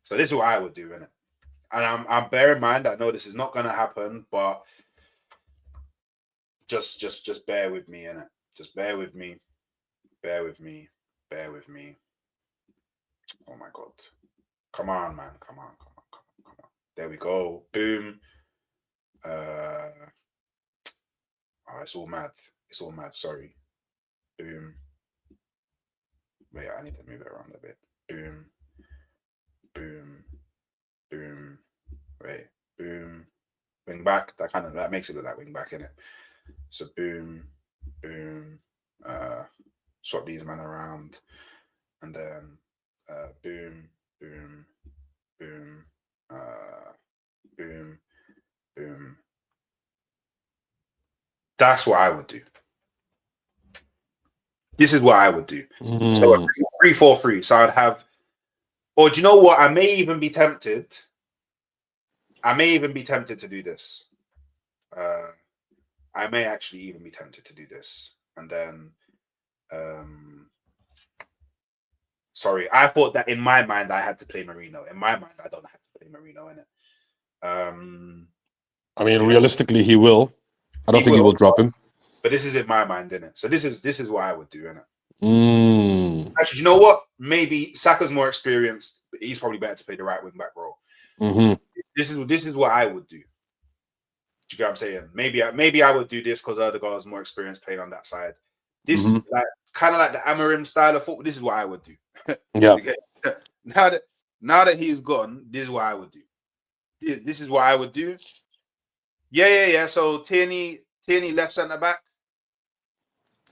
So this is what I would do, innit? And I'm bear in mind, I know this is not gonna happen, but just bear with me, innit? Just bear with me. Bear with me. Bear with me. Oh my god. Come on, man. Come on. There we go. Boom. It's all mad. It's all mad. Sorry. Boom. Wait, I need to move it around a bit. Boom. Boom. Boom. Wait. Boom. Wing back. That makes it look like wing back, innit? So boom. Boom. Swap these men around. And then boom. Boom. Boom. Boom. Boom. That's what I would do. This is what I would do. So a 3-4-3. So I'd have, or do you know what? I may even be tempted to do this. I may actually even be tempted to do this. And then sorry, I thought that in my mind I had to play Marino. In my mind, I don't have to play Marino in it. I mean, realistically, he will. I don't think he will drop him. But this is in my mind, innit? So this is what I would do, innit? Actually, you know what? Maybe Saka's more experienced, but he's probably better to play the right wing back role. This is what I would do. Do you get what I'm saying? Maybe I would do this because Erdogan's more experienced playing on that side. This is kind of like the Amorim style of football. This is what I would do. Yeah. Now that he's gone, this is what I would do. This is what I would do. Yeah. So Tierney left centre back.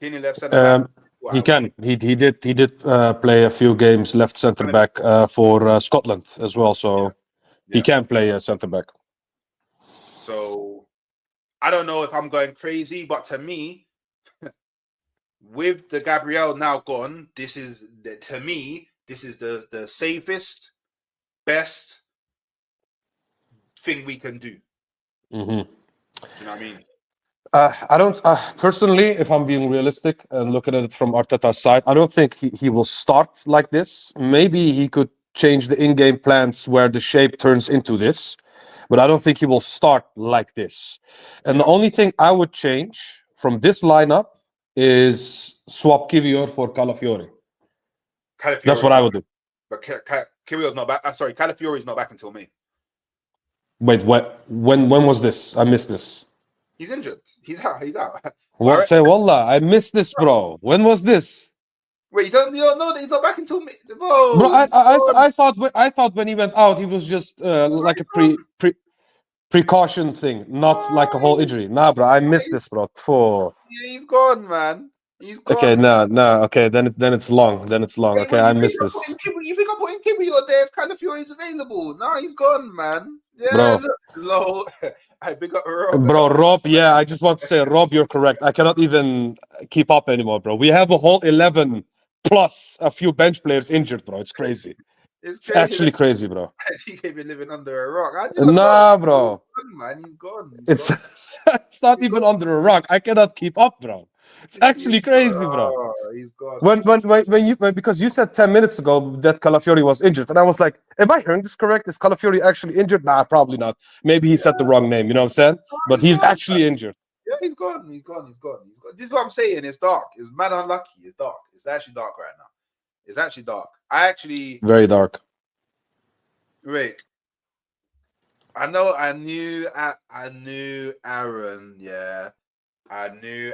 Tierney left centre back. He can. He did play a few games left centre back for Scotland as well. So he can play centre back. So I don't know if I'm going crazy, but to me, with the Gabriel now gone, this is the safest, best thing we can do. You know what I mean? I don't personally, if I'm being realistic and looking at it from Arteta's side, I don't think he will start like this. Maybe he could change the in-game plans where the shape turns into this. but I don't think he will start like this. And the only thing I would change from this lineup is swap Kivior for Calafiori. That's what I would do. But Kyrill's not back. Sorry, Calafiori's not back until May. Wait, what? When was this? I missed this. He's injured. He's out. He's out. What? Say wallah, I missed this, bro. When was this? Wait, you don't know that he's not back until May, bro. Bro, I thought when he went out, he was just like a precaution thing, not like a whole injury. Nah, bro, I missed this, bro. Yeah, he's gone, man. He's gone. Okay, no. Okay, then it's long. Okay, I missed this. You think I'm putting Kiwior there if Calafiori is available? No, he's gone, man. Yeah, bro. Low. I big up Rob. Bro, Rob. Yeah, I just want to say, Rob, you're correct. I cannot even keep up anymore, bro. We have a whole 11 plus a few bench players injured, bro. It's crazy. It's actually crazy, bro. He can't be living under a rock. Nah, bro. Man, he's gone. It's not even under a rock. I cannot keep up, bro. It's actually crazy, bro. He's gone. When because you said 10 minutes ago that Calafiori was injured, and I was like, am I hearing this correct? Is Calafiori actually injured? Nah, probably not. Maybe he said the wrong name. You know what I'm saying? But he's actually injured. Yeah, he's gone. This is what I'm saying. It's dark. It's mad unlucky. It's dark. It's actually dark right now. It's actually dark. Very dark. Wait. I knew Aaron. Yeah. I knew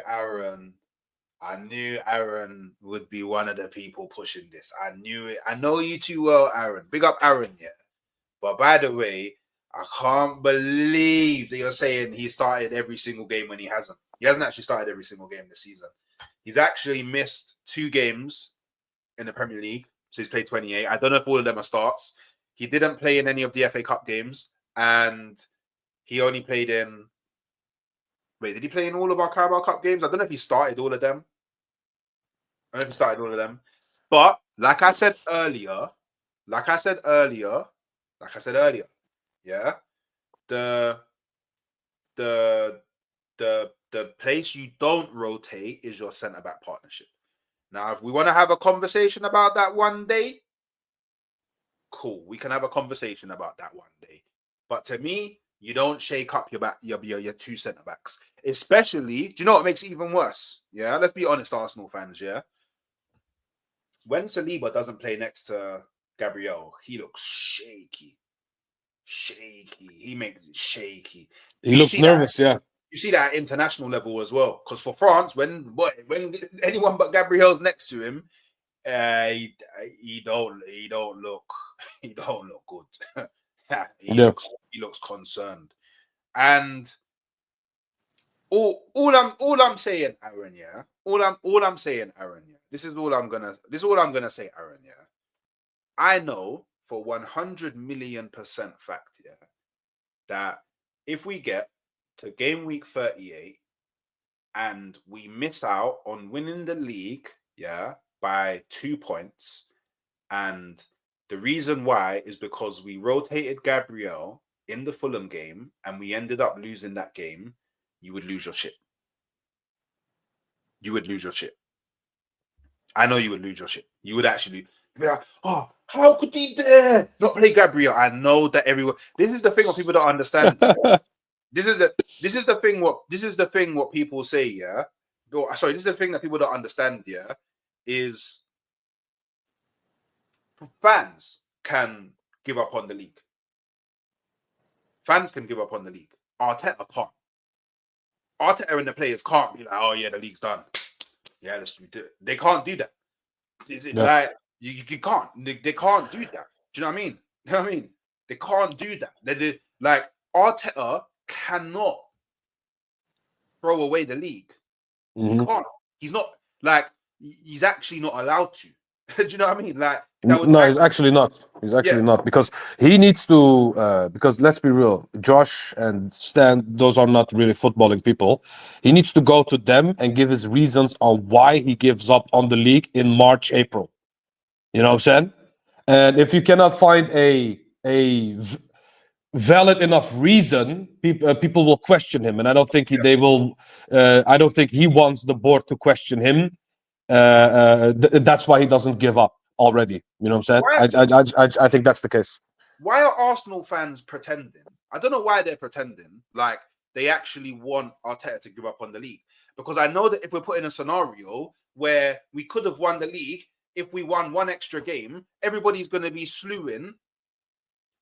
Aaron would be one of the people pushing this. I knew it. I know you too well, Aaron. Big up Aaron, yeah. But by the way, I can't believe that you're saying he started every single game when he hasn't. He hasn't actually started every single game this season. He's actually missed 2 games in the Premier League. So he's played 28. I don't know if all of them are starts. He didn't play in any of the FA Cup games. And he only played in... Wait, did he play in all of our Carabao Cup games? I don't know if he started all of them. But like I said earlier, yeah, the place you don't rotate is your centre-back partnership. Now, if we want to have a conversation about that one day, cool. We can have a conversation about that one day. But to me, you don't shake up your 2 centre-backs. Especially, do you know what makes it even worse? Yeah, let's be honest, Arsenal fans, yeah? When Saliba doesn't play next to Gabriel, he looks shaky. He makes it shaky. He looks nervous, yeah. You see that at international level as well. Because for France, when anyone but Gabriel's next to him, he don't look good. He looks concerned. And all I'm saying, Aaron, yeah. All I'm saying, Aaron, yeah. This is all I'm gonna say, Aaron, yeah. I know for 100 million % fact, yeah, that if we get to game week 38 and we miss out on winning the league, yeah, by 2 points, and the reason why is because we rotated Gabriel in the Fulham game and we ended up losing that game, you would lose your shit. I know you would lose your shit. You would actually be like, oh, how could he dare not play Gabriel? I know that everyone. This is the thing what people don't understand. This is the thing what people say, yeah. Sorry, this is the thing that people don't understand, yeah, is fans can give up on the league. Arteta can't. Arteta and the players can't be like, oh yeah, the league's done. Yeah, let's do it. They can't do that. Is it like you can't? They can't do that. Do you know what I mean? You know what I mean? They can't do that. They like Arteta cannot throw away the league. Mm-hmm. He can't. He's not like he's actually not allowed to. Do you know what I mean? Like he's actually not. He's actually not, because he needs to. Because let's be real, Josh and Stan, those are not really footballing people. He needs to go to them and give his reasons on why he gives up on the league in March, April. You know what I'm saying? And if you cannot find a valid enough reason, people will question him, and I don't think they will. I don't think he wants the board to question him. That's why he doesn't give up already. You know what I'm saying? I think that's the case. Why are Arsenal fans pretending? I don't know why they're pretending like they actually want Arteta to give up on the league. Because I know that if we're put in a scenario where we could have won the league, if we won one extra game, everybody's going to be slewing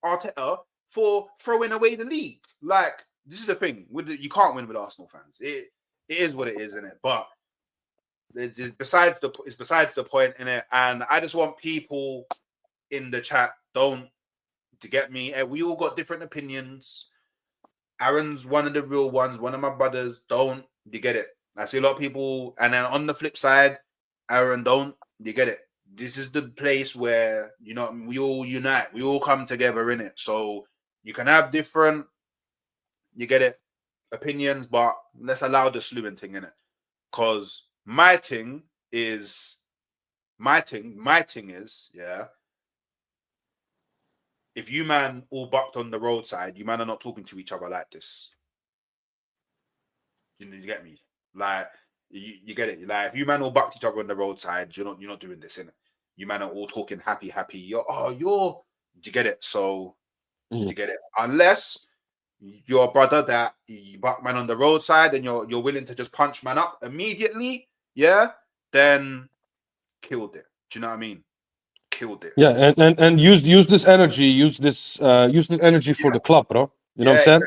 Arteta for throwing away the league. Like, this is the thing. You can't win with Arsenal fans. It is what it is, isn't it? But it's besides the point, innit? And I just want people in the chat, to get me. We all got different opinions. Aaron's one of the real ones, one of my brothers. You get it? I see a lot of people. And then on the flip side, Aaron, you get it? This is the place where, we all unite. We all come together in it. So you can have different, you get it, opinions, but let's allow the slewing thing in it. Because my thing is, yeah, if you man all bucked on the roadside, you man are not talking to each other like this. You get me? Like, you get it? Like, if you man all bucked each other on the roadside, you're not doing this, innit? You man are all talking happy. You get it? So, you get it? Unless you're a brother that you buck man on the roadside and you're willing to just punch man up immediately, yeah, then killed it. Do you know what I mean? Killed it. Yeah, and use this energy, use this energy for the club, bro. You know what I'm saying?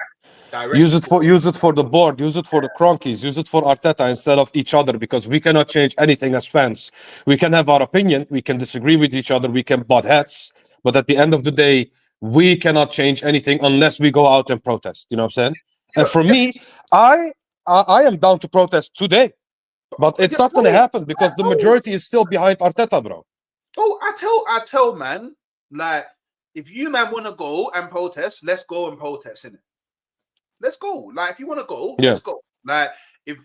Exactly. Use it for the board, use it for the Cronkies, use it for Arteta instead of each other, because we cannot change anything as fans. We can have our opinion, we can disagree with each other, we can butt heads, but at the end of the day, we cannot change anything unless we go out and protest. You know what I'm saying? And for me, I am down to protest today, but it's not going to happen because the majority is still behind Arteta, bro. Oh, I tell, man, like, if you man want to go and protest, let's go and protest, innit? Let's go. Like, if you want to go, let's go. Like, if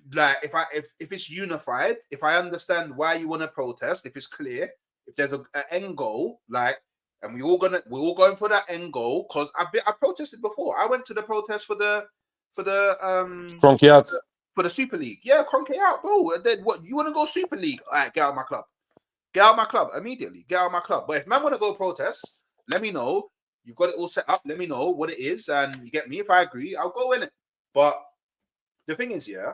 it's unified, if I understand why you want to protest, if it's clear, if there's an end goal, like, and we're all going for that end goal, because I protested before. I went to the protest for the Cronky out. For the Super League. Yeah, Cronky out, bro. Then what, you want to go Super League? All right, get out of my club. Get out of my club immediately. Get out of my club. But if man want to go protest, let me know. You've got it all set up. Let me know what it is. And you get me. If I agree, I'll go in it. But the thing is, yeah,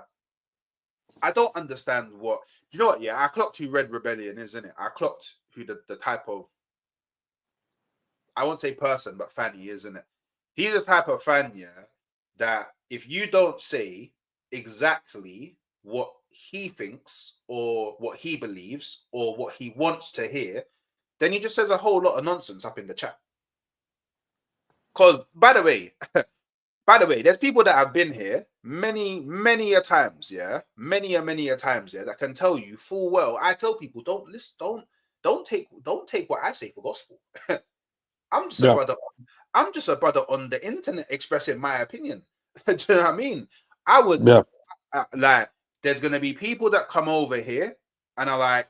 I don't understand what... Do you know what? Yeah, I clocked who Red Rebellion is, innit? I clocked who the type of... I won't say person, but fan he is, innit? He's the type of fan, yeah, that if you don't say exactly what he thinks or what he believes or what he wants to hear, then he just says a whole lot of nonsense up in the chat. Because, by the way, there's people that have been here many a times, yeah, many a times, yeah, that can tell you full well. I tell people, don't listen, don't take what I say for gospel. I'm just a brother on the internet expressing my opinion. Do you know what I mean? I would like, there's gonna be people that come over here and are like,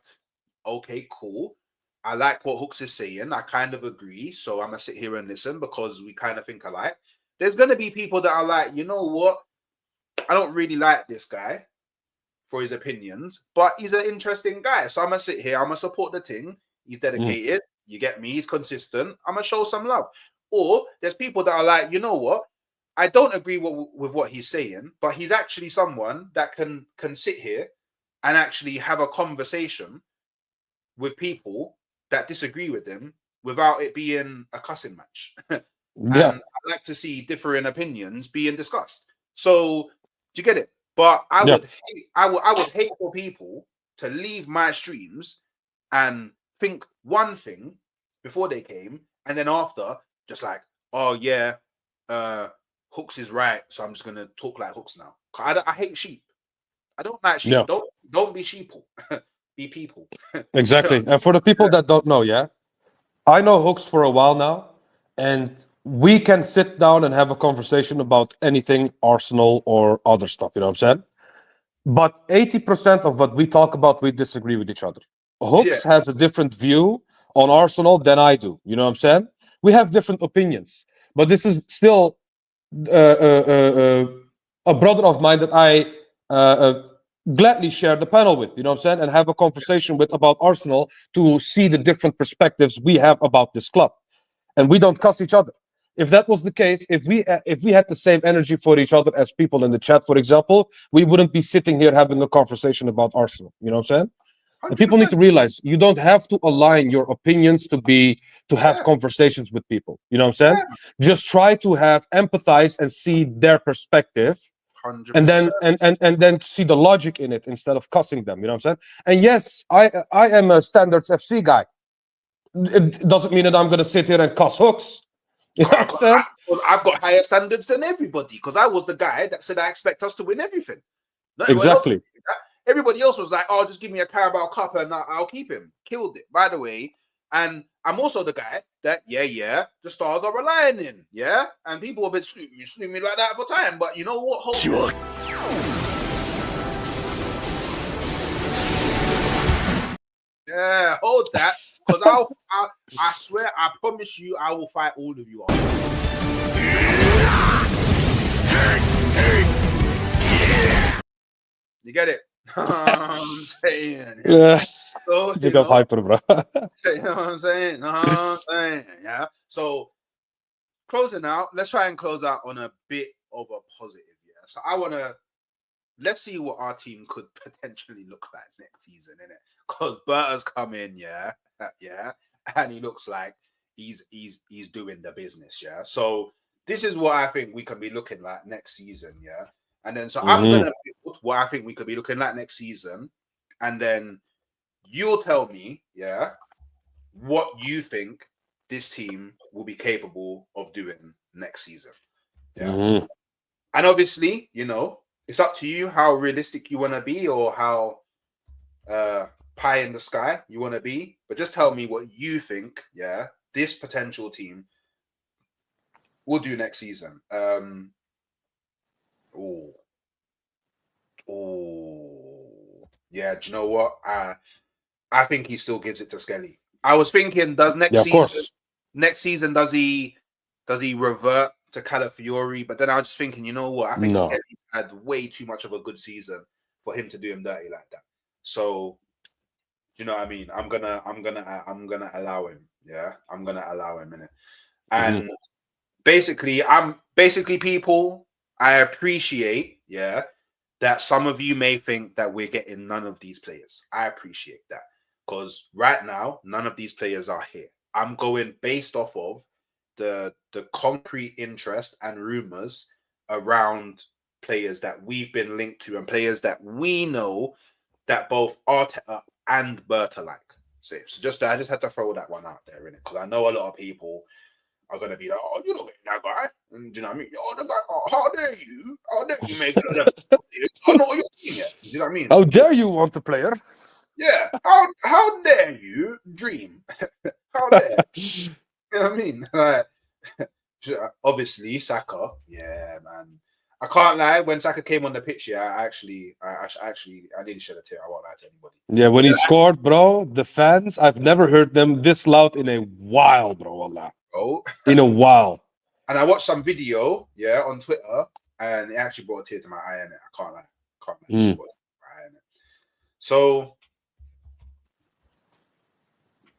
okay, cool. I like what Hooks is saying. I kind of agree. So I'm gonna sit here and listen because we kind of think alike. There's gonna be people that are like, you know what? I don't really like this guy for his opinions, but he's an interesting guy. So I'm gonna sit here, I'm gonna support the thing. He's dedicated. You get me? He's consistent. I'm gonna show some love. Or there's people that are like, you know what? I don't agree with what he's saying, but he's actually someone that can sit here and actually have a conversation with people that disagree with him without it being a cussing match. And I like to see differing opinions being discussed. So do you get it? But I would hate for people to leave my streams and think one thing before they came, and then after just like, oh yeah, Hooks is right, so I'm just gonna talk like Hooks now. I hate sheep. I don't like sheep. Don't be sheeple. Be people. Exactly. And for the people that don't know, yeah, I know Hooks for a while now, and we can sit down and have a conversation about anything Arsenal or other stuff. You know what I'm saying? But 80% of what we talk about, we disagree with each other. Hooks has a different view on Arsenal than I do. You know what I'm saying? We have different opinions, but this is still a brother of mine that I gladly share the panel with, you know what I'm saying, and have a conversation with about Arsenal to see the different perspectives we have about this club. And we don't cuss each other. if that was the case, if we had the same energy for each other as people in the chat, for example, we wouldn't be sitting here having a conversation about Arsenal. You know what I'm saying? And people need to realize you don't have to align your opinions to have conversations with people. You know what I'm saying? Just try to have empathize and see their perspective. 100%. And then see the logic in it instead of cussing them. You know what I'm saying? And yes, I am a Standards FC guy. It doesn't mean that I'm going to sit here and cuss hooks. You know what I'm saying? I've got higher standards than everybody because I was the guy that said I expect us to win everything. No, exactly. Everybody else was like, "Oh, just give me a Carabao Cup and I'll keep him." Killed it, by the way. And I'm also the guy that, the stars are aligning, and people have been slew me like that for time. But you know what? Hold that, because I swear, I promise you, I will fight all of you. You get it? I'm saying, So, big of hyper, bro. You know what I'm saying? Yeah. So, closing out, let's try and close out on a bit of a positive. So let's see what our team could potentially look like next season, innit? Because Berta's come in, and he looks like he's doing the business, So this is what I think we can be looking like next season, And then I'm gonna build what I think we could be looking like next season, and then you'll tell me, what you think this team will be capable of doing next season. And obviously, it's up to you how realistic you want to be or how pie in the sky you want to be. But just tell me what you think, this potential team will do next season. Do you know what? I think he still gives it to Skelly. I was thinking, next season does he revert to Calafiori? But then I was just thinking, you know what? I think Skelly had way too much of a good season for him to do him dirty like that. So, you know what I mean? I'm gonna allow him. I'm gonna allow him in it. And basically, people, I appreciate, that some of you may think that we're getting none of these players. I appreciate that. Because right now, none of these players are here. I'm going based off of the concrete interest and rumors around players that we've been linked to and players that we know that both Arteta and Berta like. So I just had to throw that one out there, innit? Because I know a lot of people are going to be like, "Oh, you're not getting that guy." And do you know what I mean? "Oh, the guy, how dare you? How dare you make it? I know what you're saying yet." Do you know what I mean? How dare you want a player? Yeah. How dare you dream? How dare you? You know what I mean? Like, obviously, Saka. Yeah, man. I can't lie. When Saka came on the pitch, I didn't shed a tear. I won't lie to anybody. Yeah, when he scored, bro, the fans, I've never heard them this loud in a while, bro. Wallah. Oh. In a while. And I watched some video, on Twitter, and it actually brought a tear to my eye, and I can't lie. It brought a tear to my eye, innit? So,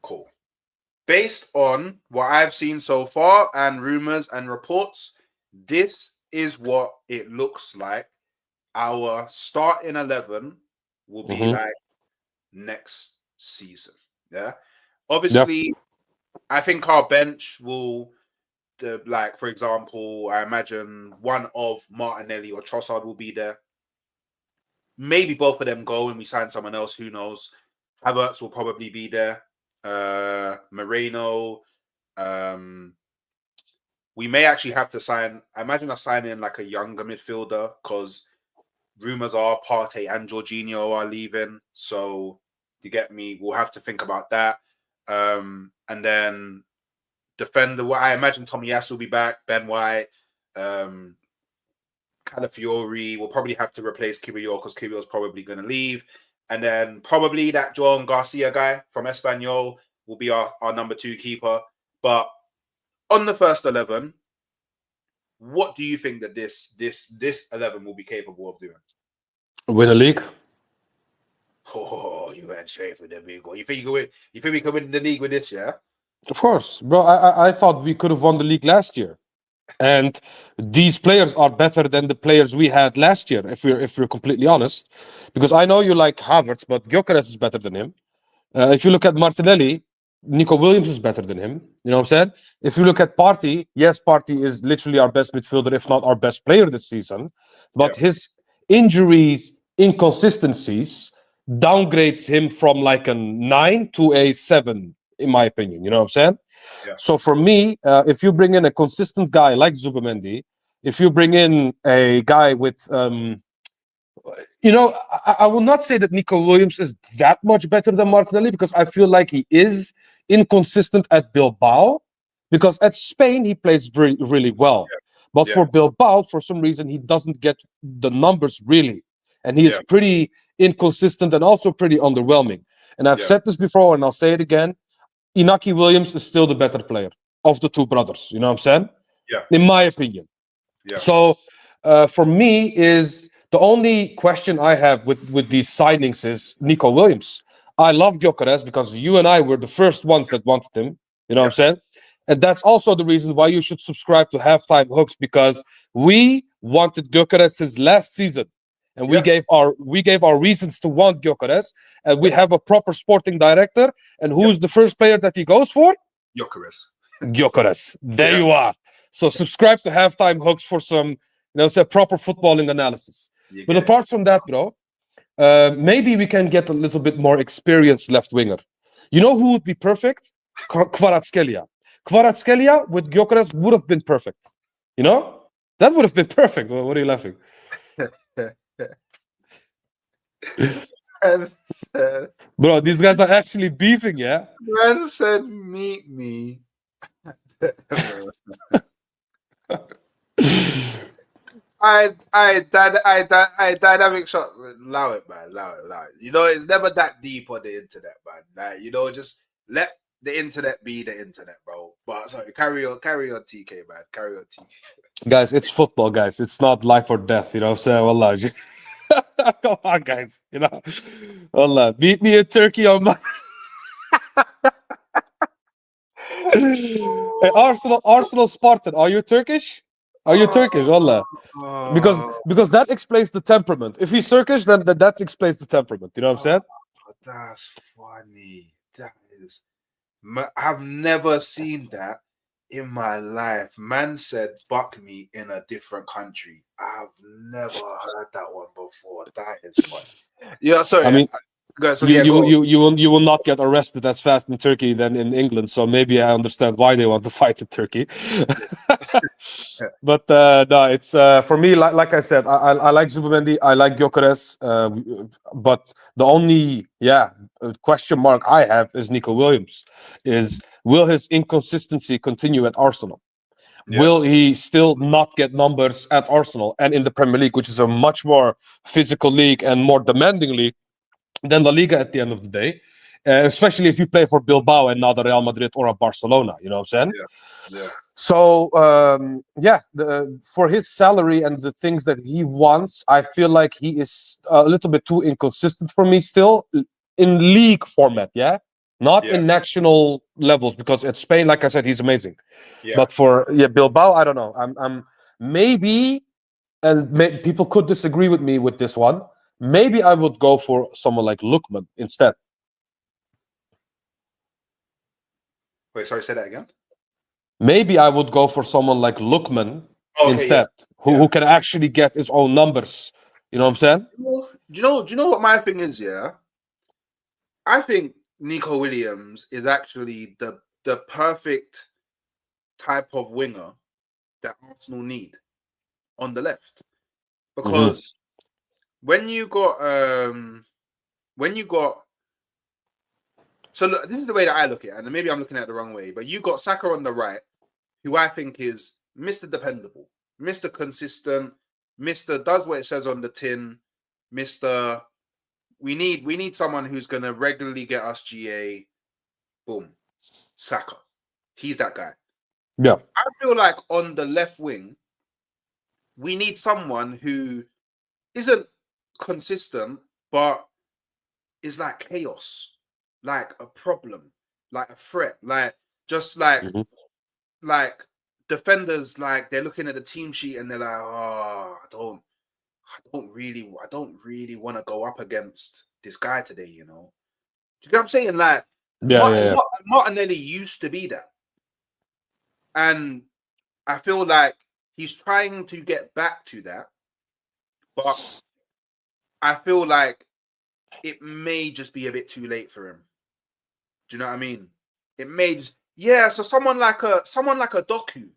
cool. Based on what I've seen so far and rumors and reports, this is what it looks like. Our starting 11 will be like next season. Obviously, I think our bench will, for example, I imagine one of Martinelli or Trossard will be there. Maybe both of them go and we sign someone else. Who knows? Havertz will probably be there. Moreno. We may actually have to sign. I imagine us signing like a younger midfielder because rumors are Partey and Jorginho are leaving. So you get me. We'll have to think about that. And then defender. I imagine Tomiyasu will be back. Ben White. Calafiori will probably have to replace Kiwior because Kiwior's probably going to leave. And then probably that Joan Garcia guy from Espanyol will be our number 2 keeper. But on the first 11, what do you think that this 11 will be capable of doing? Win a league. Oh, you went straight for the big one. You think we can win the league with this, yeah? Of course, bro. I thought we could have won the league last year. And these players are better than the players we had last year, if we're completely honest. Because I know you like Havertz, but Gyokeres is better than him. If you look at Martinelli, Nico Williams is better than him. You know what I'm saying? If you look at Partey, yes, Partey is literally our best midfielder, if not our best player this season. But his injuries, inconsistencies, downgrades him from like a 9 to a 7, in my opinion. You know what I'm saying? Yeah. So for me, if you bring in a consistent guy like Zubimendi, if you bring in a guy with I will not say that Nico Williams is that much better than Martinelli, because I feel like he is inconsistent at Bilbao, because at Spain he plays really well. But for Bilbao, for some reason, he doesn't get the numbers really. And he is pretty inconsistent and also pretty underwhelming. And I've said this before and I'll say it again. Inaki Williams is still the better player of the two brothers. You know what I'm saying? Yeah. In my opinion. Yeah. So for me, is the only question I have with these signings is Nico Williams. I love Gyokeres because you and I were the first ones that wanted him. You know what I'm saying? And that's also the reason why you should subscribe to Halftime Hooks, because we wanted Gyokeres since last season. And we gave our reasons to want Gyokeres, and we have a proper sporting director. And who's the first player that he goes for? Gyokeres. There you are. So subscribe to Halftime Hooks for some, proper footballing analysis. But apart from that, bro, maybe we can get a little bit more experienced left winger. You know who would be perfect? Kvaratskhelia. Kvaratskhelia with Gyokeres would have been perfect. You know, that would have been perfect. What are you laughing? Bro, these guys are actually beefing, yeah? Man said, meet me. Dynamic shot. Allow it, man. Allow it. You know, it's never that deep on the internet, man. Like, just let the internet be the internet, bro. But sorry, carry on, TK, man. Carry on, TK. Guys, it's football, guys. It's not life or death. You know what I'm saying? Wallah. Come on, guys. You know, wallah. Beat me in Turkey on my. Hey, Arsenal Spartan. Are you Turkish? Are you Turkish? Wallah. Because that explains the temperament. If he's Turkish, then that explains the temperament. You know what I'm saying? That's funny. That is. I've never seen that in my life. Man said, "Buck me in a different country." I've never heard that one before. That is funny. Yeah, sorry. I mean, you will not get arrested as fast in Turkey than in England. So maybe I understand why they want to fight in Turkey. But no, it's for me. Like I said, I like Zubimendi. I like Gyokeres. But the only question mark I have is Nico Williams. Will his inconsistency continue at Arsenal? Yeah. Will he still not get numbers at Arsenal and in the Premier League, which is a much more physical league and more demanding league than La Liga at the end of the day? Especially if you play for Bilbao and not a Real Madrid or a Barcelona, you know what I'm saying? Yeah. So, for his salary and the things that he wants, I feel like he is a little bit too inconsistent for me still in league format, Not in national levels, because at Spain, like I said, he's amazing. But for Bilbao, I don't know. I'm maybe, and people could disagree with me with this one. Maybe I would go for someone like Lookman instead. Wait, sorry, say that again. Maybe I would go for someone like Lookman instead, who can actually get his own numbers. You know what I'm saying? Do you know what my thing is? Yeah, I think Nico Williams is actually the perfect type of winger that Arsenal need on the left, because when you got so look, this is the way that I look at it, and maybe I'm looking at it the wrong way, but you got Saka on the right, who I think is Mr. Dependable, Mr. Consistent, Mr. Does what it says on the tin, Mr. We need someone who's going to regularly get us GA. Boom. Saka. He's that guy. Yeah. I feel like on the left wing, we need someone who isn't consistent, but is like chaos, like a problem, like a threat, like just like defenders, like, they're looking at the team sheet and they're like, oh, I don't really want to go up against this guy today, you know. Do you know what I'm saying? Like, Martinelli used to be that. And I feel like he's trying to get back to that. But I feel like it may just be a bit too late for him. Do you know what I mean? It may just, so someone like a Doku,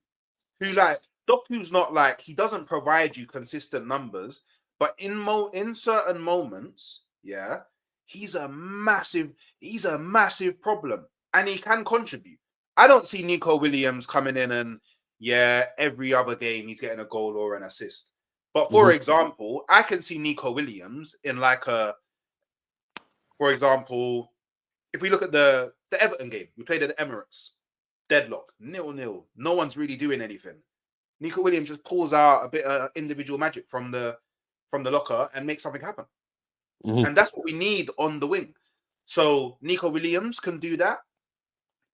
who, like, Doku's not like, he doesn't provide you consistent numbers, but in certain moments, he's a massive problem, and he can contribute. I don't see Nico Williams coming in and every other game he's getting a goal or an assist. But for example, I can see Nico Williams in like for example, if we look at the Everton game, we played at the Emirates, deadlock, 0-0. No one's really doing anything. Nico Williams just pulls out a bit of individual magic from the locker and makes something happen. And that's what we need on the wing. So Nico Williams can do that.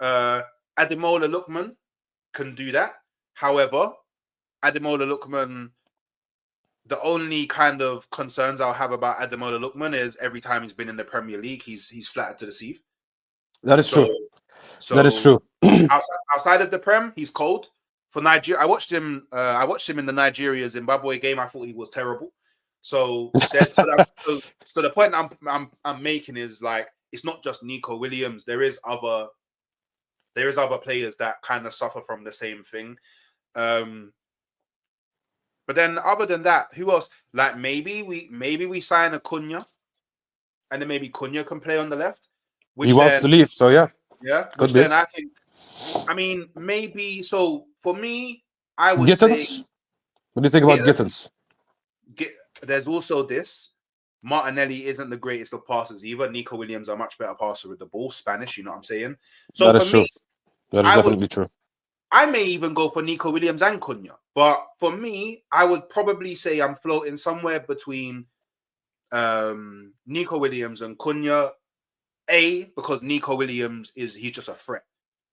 Ademola Lookman can do that. However, Ademola Lookman, the only kind of concerns I'll have about Ademola Lookman is every time he's been in the Premier League, he's flattered to deceive. That is true. That is true. outside of the Prem, he's cold. For Nigeria, I watched him in the Nigeria-Zimbabwe game. I thought he was terrible. So the point I'm making is, like, it's not just Nico Williams. There is other players that kind of suffer from the same thing. But then other than that, who else? Like, maybe we sign a Cunha, and then maybe Cunha can play on the left. He wants to leave, so yeah. Which then I think, I mean, maybe. So for me, I would say. What do you think about Gittins? There's also this. Martinelli isn't the greatest of passers either. Nico Williams are much better passer with the ball. Spanish, you know what I'm saying? So that is true. That is definitely true. I may even go for Nico Williams and Cunha. But for me, I would probably say I'm floating somewhere between Nico Williams and Cunha. Because Nico Williams he's just a threat.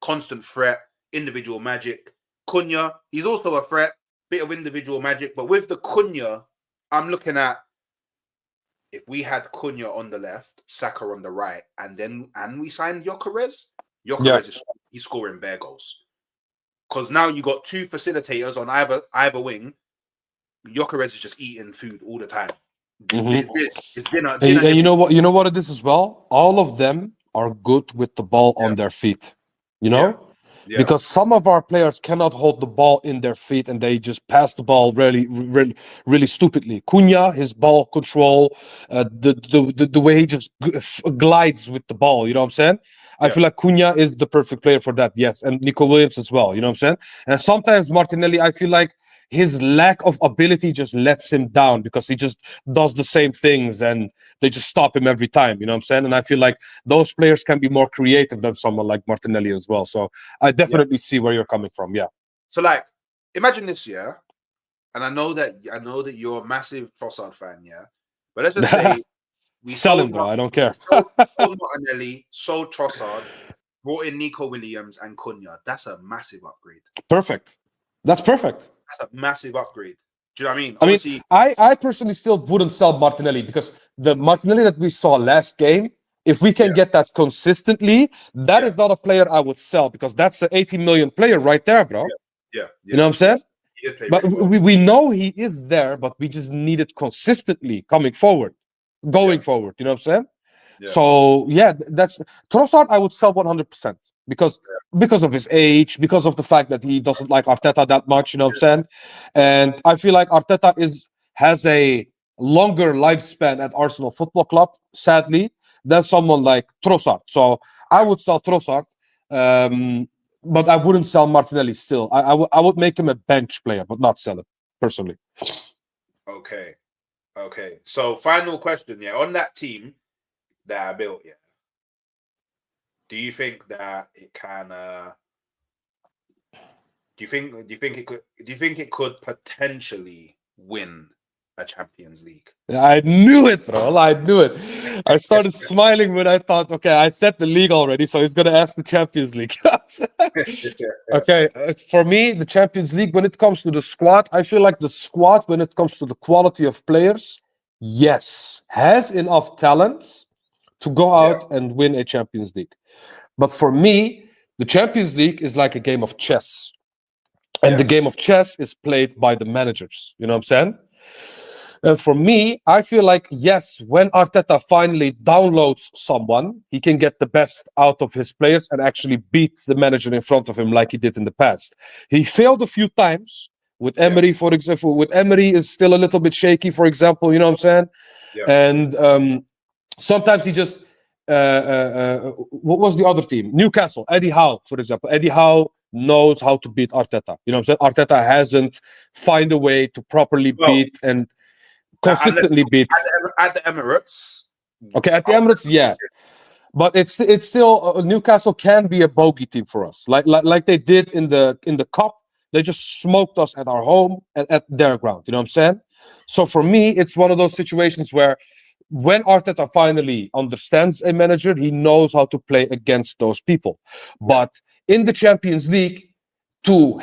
Constant threat, individual magic. Cunha, he's also a threat, bit of individual magic. But with the Cunha, I'm looking at, if we had Cunha on the left, Saka on the right, and we signed Gyokeres, he's scoring bare goals. Because now you got two facilitators on either wing. Gyokeres is just eating food all the time. It's dinner. And you know what it is as well? All of them are good with the ball on their feet. You know? Yeah. Because some of our players cannot hold the ball in their feet and they just pass the ball really, really, really stupidly. Cunha, his ball control, the way he just glides with the ball, you know what I'm saying? I feel like Cunha is the perfect player for that, yes, and Nico Williams as well, you know what I'm saying? And sometimes Martinelli, I feel like his lack of ability just lets him down because he just does the same things and they just stop him every time, you know what I'm saying? And I feel like those players can be more creative than someone like Martinelli as well. So I definitely see where you're coming from, So, like, imagine this, and I know that you're a massive Trossard fan, but let's just say we sell him, bro. I don't care. sold Martinelli, sold Trossard, brought in Nico Williams and Cunha. That's a massive upgrade. Perfect. That's perfect. That's a massive upgrade. Do you know what I mean? Obviously, I personally still wouldn't sell Martinelli because the Martinelli that we saw last game, if we can get that consistently, that is not a player I would sell because that's an 80 million player right there, bro. Yeah. You know what I'm saying? But really we know he is there, but we just need it consistently going forward. You know what I'm saying? So that's Trossard. I would sell 100% because of his age, because of the fact that he doesn't like Arteta that much. You know what I'm saying? And I feel like Arteta has a longer lifespan at Arsenal Football Club, sadly, than someone like Trossard. So I would sell Trossard, but I wouldn't sell Martinelli. Still, I would make him a bench player, but not sell him personally. Okay. So final question, on that team that I built, do you think that it can? Do you think it could potentially win a Champions League. I knew it, bro. I knew it. I started smiling when I thought, okay, I said the league already, so he's going to ask the Champions League. Okay, for me, the Champions League, when it comes to the squad, I feel like the squad, when it comes to the quality of players, yes, has enough talent to go out and win a Champions League. But for me, the Champions League is like a game of chess. And the game of chess is played by the managers. You know what I'm saying? And for me, I feel like, yes, when Arteta finally downloads someone, he can get the best out of his players and actually beat the manager in front of him like he did in the past. He failed a few times with Emery, for example. With Emery is still a little bit shaky, for example, you know what I'm saying? Yeah. And sometimes he just, what was the other team? Newcastle, Eddie Howe, for example. Eddie Howe knows how to beat Arteta. You know what I'm saying? Arteta hasn't found a way to properly beat and consistently beat at the Emirates. Okay, at the Emirates, yeah, but it's still Newcastle can be a bogey team for us, like they did in the cup. They just smoked us at our home and at their ground. You know what I'm saying? So for me, it's one of those situations where when Arteta finally understands a manager, he knows how to play against those people. But in the Champions League, to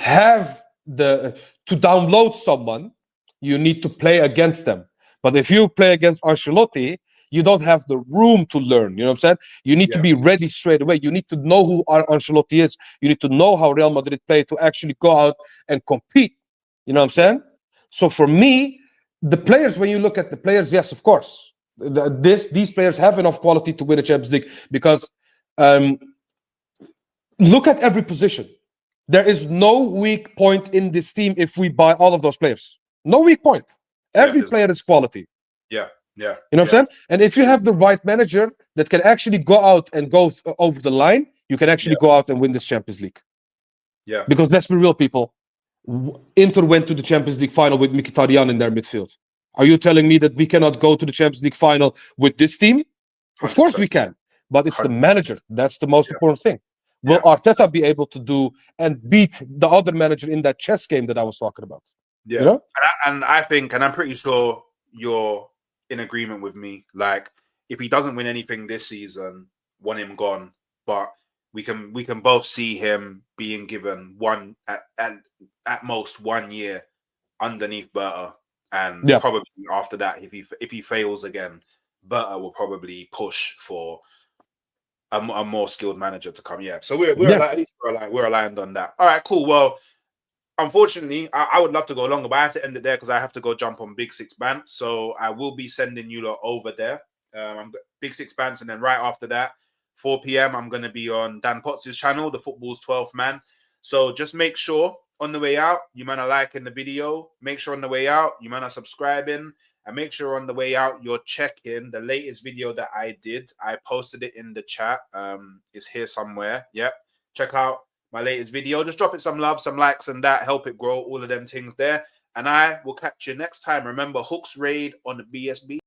download someone, you need to play against them. But if you play against Ancelotti, you don't have the room to learn. You know what I'm saying? You need to be ready straight away. You need to know who Ancelotti is. You need to know how Real Madrid play to actually go out and compete. You know what I'm saying? So for me, the players, when you look at the players, yes, of course. These players have enough quality to win a Champions League because look at every position. There is no weak point in this team if we buy all of those players. No weak point. Every player is quality. Yeah. You know what I'm saying? And if you have the right manager that can actually go out and go over the line, you can actually go out and win this Champions League. Yeah. Because let's be real, people. Inter went to the Champions League final with Mkhitaryan in their midfield. Are you telling me that we cannot go to the Champions League final with this team? Of course we can. But it's the manager. That's the most important thing. Will Arteta be able to do and beat the other manager in that chess game that I was talking about? Yeah. You know? And I think, and I'm pretty sure you're in agreement with me. Like, if he doesn't win anything this season, want him gone. But we can both see him being given one at most 1 year underneath Bera, and probably after that, if he fails again, Bera will probably push for a more skilled manager to come. Yeah. So we're aligned on that. All right, cool. Well, unfortunately, I would love to go longer, but I have to end it there because I have to go jump on Big Six Bands. So I will be sending you lot over there. I'm Big Six Bands, and then right after that, 4 p.m. I'm going to be on Dan Potts' channel, the Football's 12th Man. So just make sure on the way out, you man are liking the video. Make sure on the way out, you man are subscribing. And make sure on the way out, you're checking the latest video that I did. I posted it in the chat. It's here somewhere. Yep. Check out my latest video. Just drop it some love, some likes, and that. Help it grow. All of them things there. And I will catch you next time. Remember, Hooks Raid on the BSB.